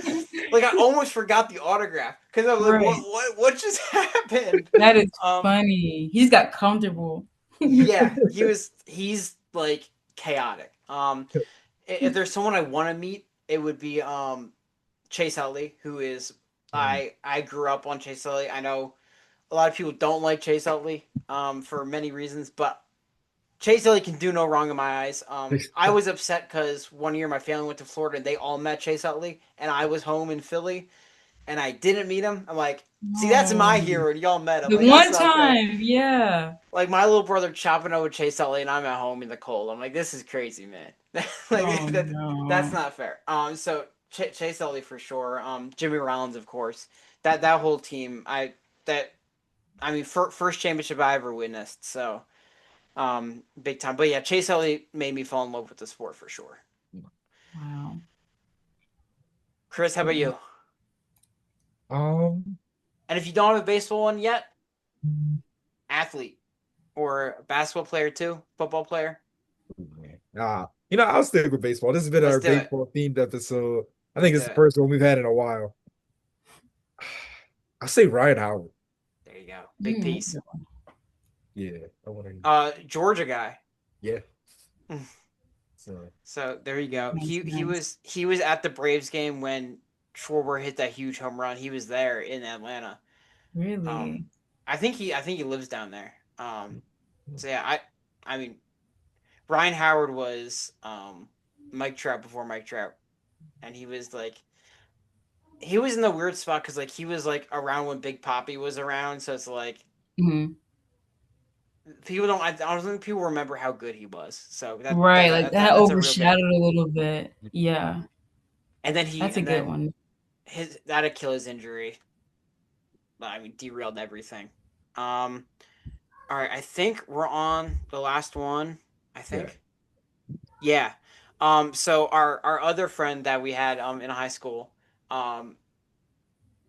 like I almost forgot the autograph because I was like, right, what just happened? that is Um, funny. He just got comfortable. yeah, he's like chaotic. If there's someone I want to meet, it would be Chase Utley, who is Mhm. I grew up on Chase Utley. I know a lot of people don't like Chase Utley for many reasons, but Chase Utley can do no wrong in my eyes. I was upset because one year my family went to Florida and they all met Chase Utley, and I was home in Philly and I didn't meet him. I'm like, see, that's Oh, my hero, and y'all met him. the Like that's one not fair. time, yeah. Like my little brother chopping over Chase Utley, and I'm at home in the cold. I'm like, this is crazy, man. Oh like that's no. not fair. So Chase Utley for sure. Jimmy Rollins, of course. That whole team. That I mean, first championship I ever witnessed. So big time. But yeah, Chase Utley made me fall in love with the sport for sure. Wow. Chris, how about Cool. you? Um, And if you don't have a baseball one yet, athlete or basketball player too, football player. man. I'll stick with baseball. This has been Let's our do it. baseball themed episode. I Let's think do it's the it. first one we've had in a while. I say Ryan Howard. There you go. Big Mm, piece. Yeah, I want to. Georgia guy. Yeah. So, So there you go. nice, nice. He was at the Braves game when Schwarber hit that huge home run. He was there in Atlanta. Um, Really? I think he lives down there. So yeah, I mean Ryan Howard was Mike Trout before Mike Trout, and he was like he was in the weird spot because like he was like around when Big Poppy was around, so it's like Hmm. people don't. I don't think people remember how good he was. So Right, like that that's a real big. overshadowed a little bit. Yeah, And then that's a good one. his that Achilles injury. I mean, derailed everything. Um, all right, I think we're on the last one. I yeah. think. Yeah. So our other friend that we had in high school, um,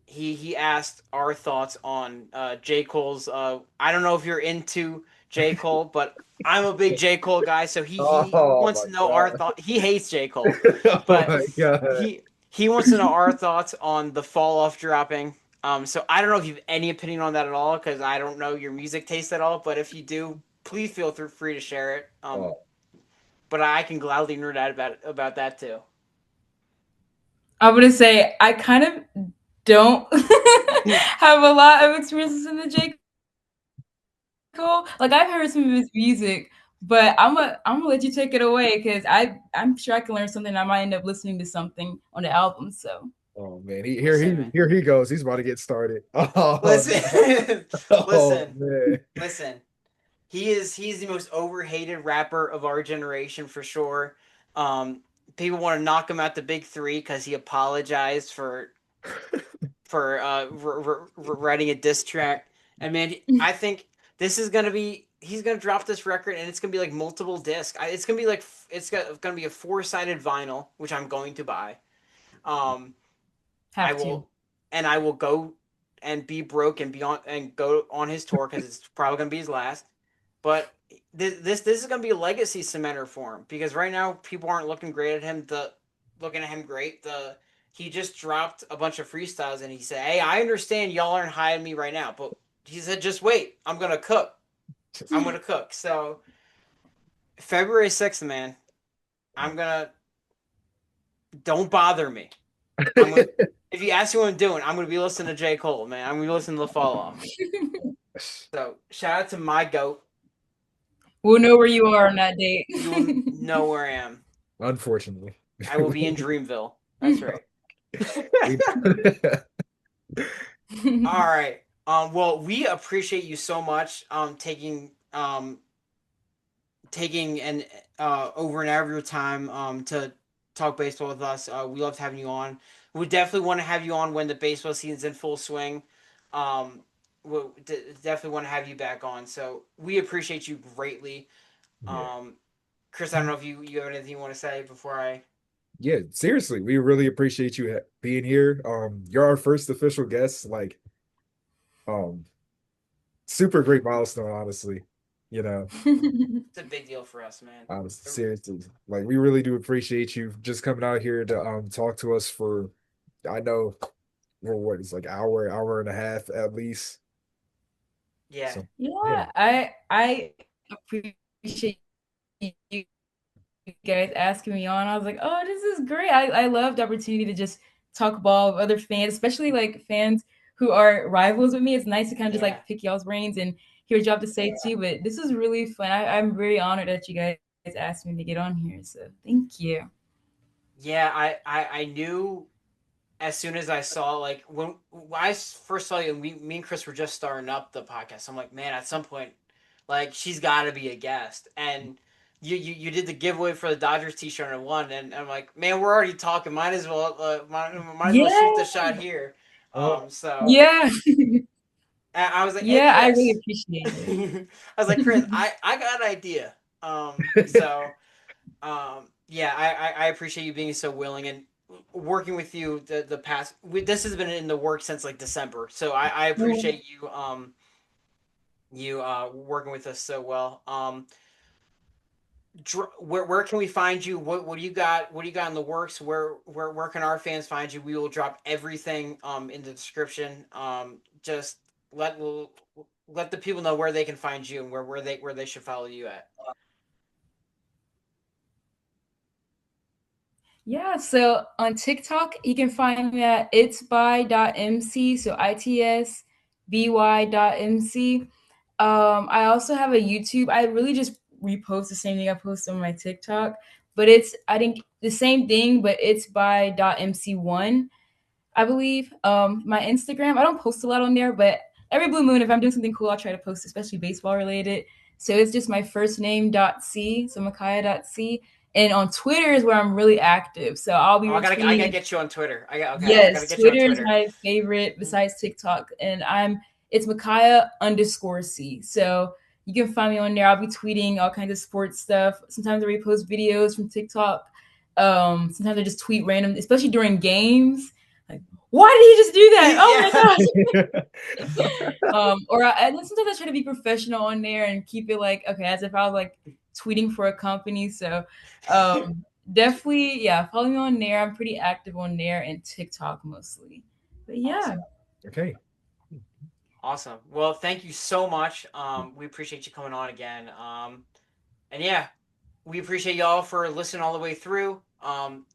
he asked our thoughts on J. Cole's I don't know if you're into J. Cole, but I'm a big J. Cole guy, so he Oh wants my to know our God. thought. He hates J. Cole, Oh but my God. he he wants to know our thoughts on the fall off dropping. So I don't know if you have any opinion on that at all, because I don't know your music taste at all. But if you do, please feel free to share it. Oh, But I can gladly nerd out about that too. I'm gonna say I kind of don't have a lot of experiences in the J. Cole. Like I've heard some of his music, but I'm gonna let you take it away because I'm sure I can learn something. I might end up listening to something on the album. So oh man. Listen, man. Here he goes. He's about to get started. Oh no. Listen, Oh listen, man. listen. he's the most overhated rapper of our generation for sure. Um, People want to knock him out the big three because he apologized for writing a diss track. And man, I think this is gonna be he's gonna drop this record and it's gonna be like multiple discs. It's gonna be like gonna be a four-sided vinyl, which I'm going to buy. Um, I Have to. will, and I will go and be broke and be on and go on his tour because it's probably gonna be his last. But this is gonna be a legacy cementer for him because right now people aren't looking great at him. Looking at him great. He just dropped a bunch of freestyles and he said, "Hey, I understand y'all aren't high on me right now, but," he said, "just wait. I'm gonna cook. I'm gonna cook." So February 6th, man, I'm gonna don't bother me. I'm gonna if you ask me what I'm doing, I'm gonna be listening to J. Cole, man. I'm gonna be listening to the Fall Off. So shout out to my goat. We'll know where you are on that date. You will know where I am. Unfortunately. I will be in Dreamville. That's right. All right. Well, we appreciate you so much taking an over an hour of your time to talk baseball with us. We loved having you on. We definitely want to have you on when the baseball season's in full swing. Um, we definitely want to have you back on. So we appreciate you greatly. Yeah. Chris, I don't know if you have anything you want to say before I. Yeah, seriously, we really appreciate you being here. You're our first official guest. Like, um, super great milestone, honestly. You know, It's a big deal for us, man. honestly, seriously, like we really do appreciate you just coming out here to talk to us for, I know, well, what is like hour and a half at least. Yeah. So yeah, Yeah, I appreciate you guys asking me on. I was like, oh, this is great. I love the opportunity to just talk ball with other fans, especially like fans who are rivals with me. It's nice to kind of just Yeah. like pick y'all's brains and hear what you have to say too. But this is really fun. I'm very honored that you guys asked me to get on here. So thank you. Yeah, I knew as soon as I saw like when I first saw you and me and Chris were just starting up the podcast. I'm like, man, at some point, like she's got to be a guest. And you did the giveaway for the Dodgers T-shirt and won. And I'm like, man, we're already talking. Might as well shoot the Yeah. shot here. oh, So Yeah. I was like, hey Yeah, I really Chris, appreciate it. I was like, Chris, I got an idea. So yeah, I appreciate you being so willing and working with you the past. This has been in the works since like December, so I appreciate you working with us so well. Where can we find you? What do you got? What do you got in the works? Where can our fans find you? We will drop everything in the description. Just let let the people know where they can find you and where they should follow you at. Yeah, so on TikTok, you can find me at itsby.mc, so itsby.mc. I also have a YouTube. I really just repost the same thing I post on my TikTok, but it's I think the same thing, but it's by.mc1, I believe. My Instagram, I don't post a lot on there, but every blue moon, if I'm doing something cool, I'll try to post, especially baseball related. So it's just my first name .c, so Micahya.c. And on Twitter is where I'm really active. So I'll be Oh, I gotta retweeting. get you on Twitter. I gotta Yes, get you on Twitter is Twitter. my favorite besides TikTok. And it's Micahya_C. So you can find me on there. I'll be tweeting all kinds of sports stuff. Sometimes I repost videos from TikTok. Sometimes I just tweet random, especially during games. Like, why did he just do that? Oh my Yeah. gosh. And then sometimes I try to be professional on there and keep it like, okay, as if I was like tweeting for a company. So definitely, yeah, follow me on there. I'm pretty active on there and TikTok mostly. But yeah. Awesome. okay. Awesome. Well, thank you so much. We appreciate you coming on again. And yeah, we appreciate y'all for listening all the way through.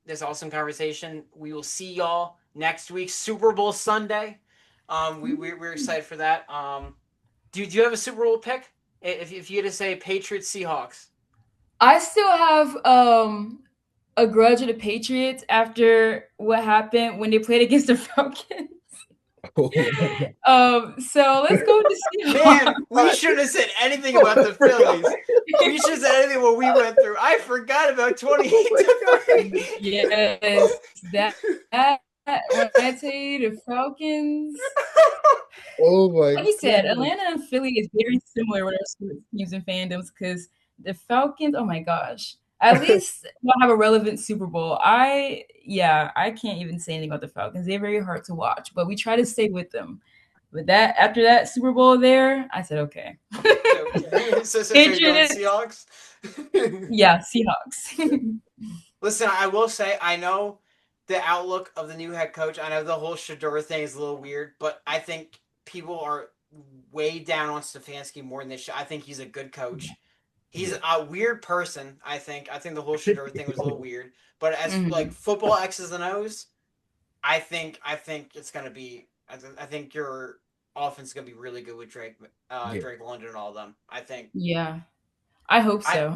This awesome conversation. We will see y'all next week, Super Bowl Sunday. We're excited for that. Do you have a Super Bowl pick? If you had to say Patriots Seahawks. I still have a grudge of the Patriots after what happened when they played against the Falcons. Oh my So let's go to Man, we Seahawks. shouldn't have said anything about the Phillies. We should have said anything what we went through. I forgot about 28 to 3. Yes, that when I tell you the Falcons, Oh my like you said, God. Atlanta and Philly is very similar with our sports teams and fandoms because the Falcons, oh my gosh, at least they'll have a relevant Super Bowl. I can't even say anything about the Falcons. They're very hard to watch, but we try to stay with them. But that after that Super Bowl there, I said okay. So you're going Patriots, Seahawks? yeah, Seahawks. Listen, I will say, I know the outlook of the new head coach. I know the whole Shador thing is a little weird, but I think people are way down on Stefanski more than they should. I think he's a good coach. He's a weird person. I think the whole Shador thing was a little weird. But as like Mhm. football X's and O's, I think it's gonna be. I think your offense is gonna be really good with Yeah. Drake London and all of them. I think. Yeah, I hope I so.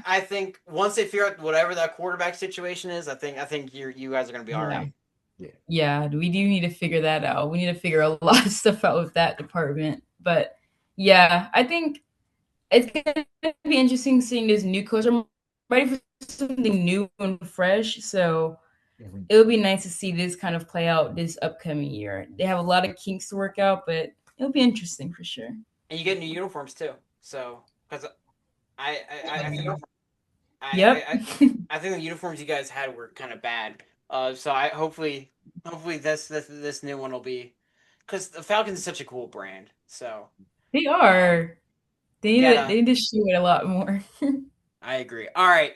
I think once they figure out whatever that quarterback situation is, I think you guys are gonna be all Yeah. right. Yeah. Yeah, we do need to figure that out. We need to figure a lot of stuff out with that department. But yeah, I think it's gonna be interesting seeing this new coach. I'm ready for something new and fresh. So Mhm. it'll be nice to see this kind of play out this upcoming year. They have a lot of kinks to work out, but it'll be interesting for sure. And you get new uniforms too. So because I think Yep. I I think the uniforms you guys had were kind of bad. So I hopefully this new one will be because the Falcons is such a cool brand. So They um, are. you gotta. They need to show it a lot more. I agree. All right.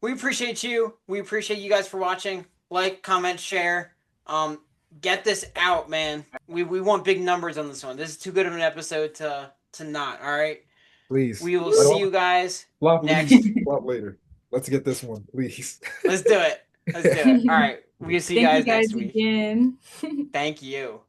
We appreciate you. We appreciate you guys for watching. Like, comment, share. Um, get this out, man. We want big numbers on this one. This is too good of an episode to not. All right. Please. We will I see don't you guys flop least, next. flop later. Let's get this one, please. Let's do it. Let's do it. All right. We'll see you Thank you guys guys next week. again. Thank you.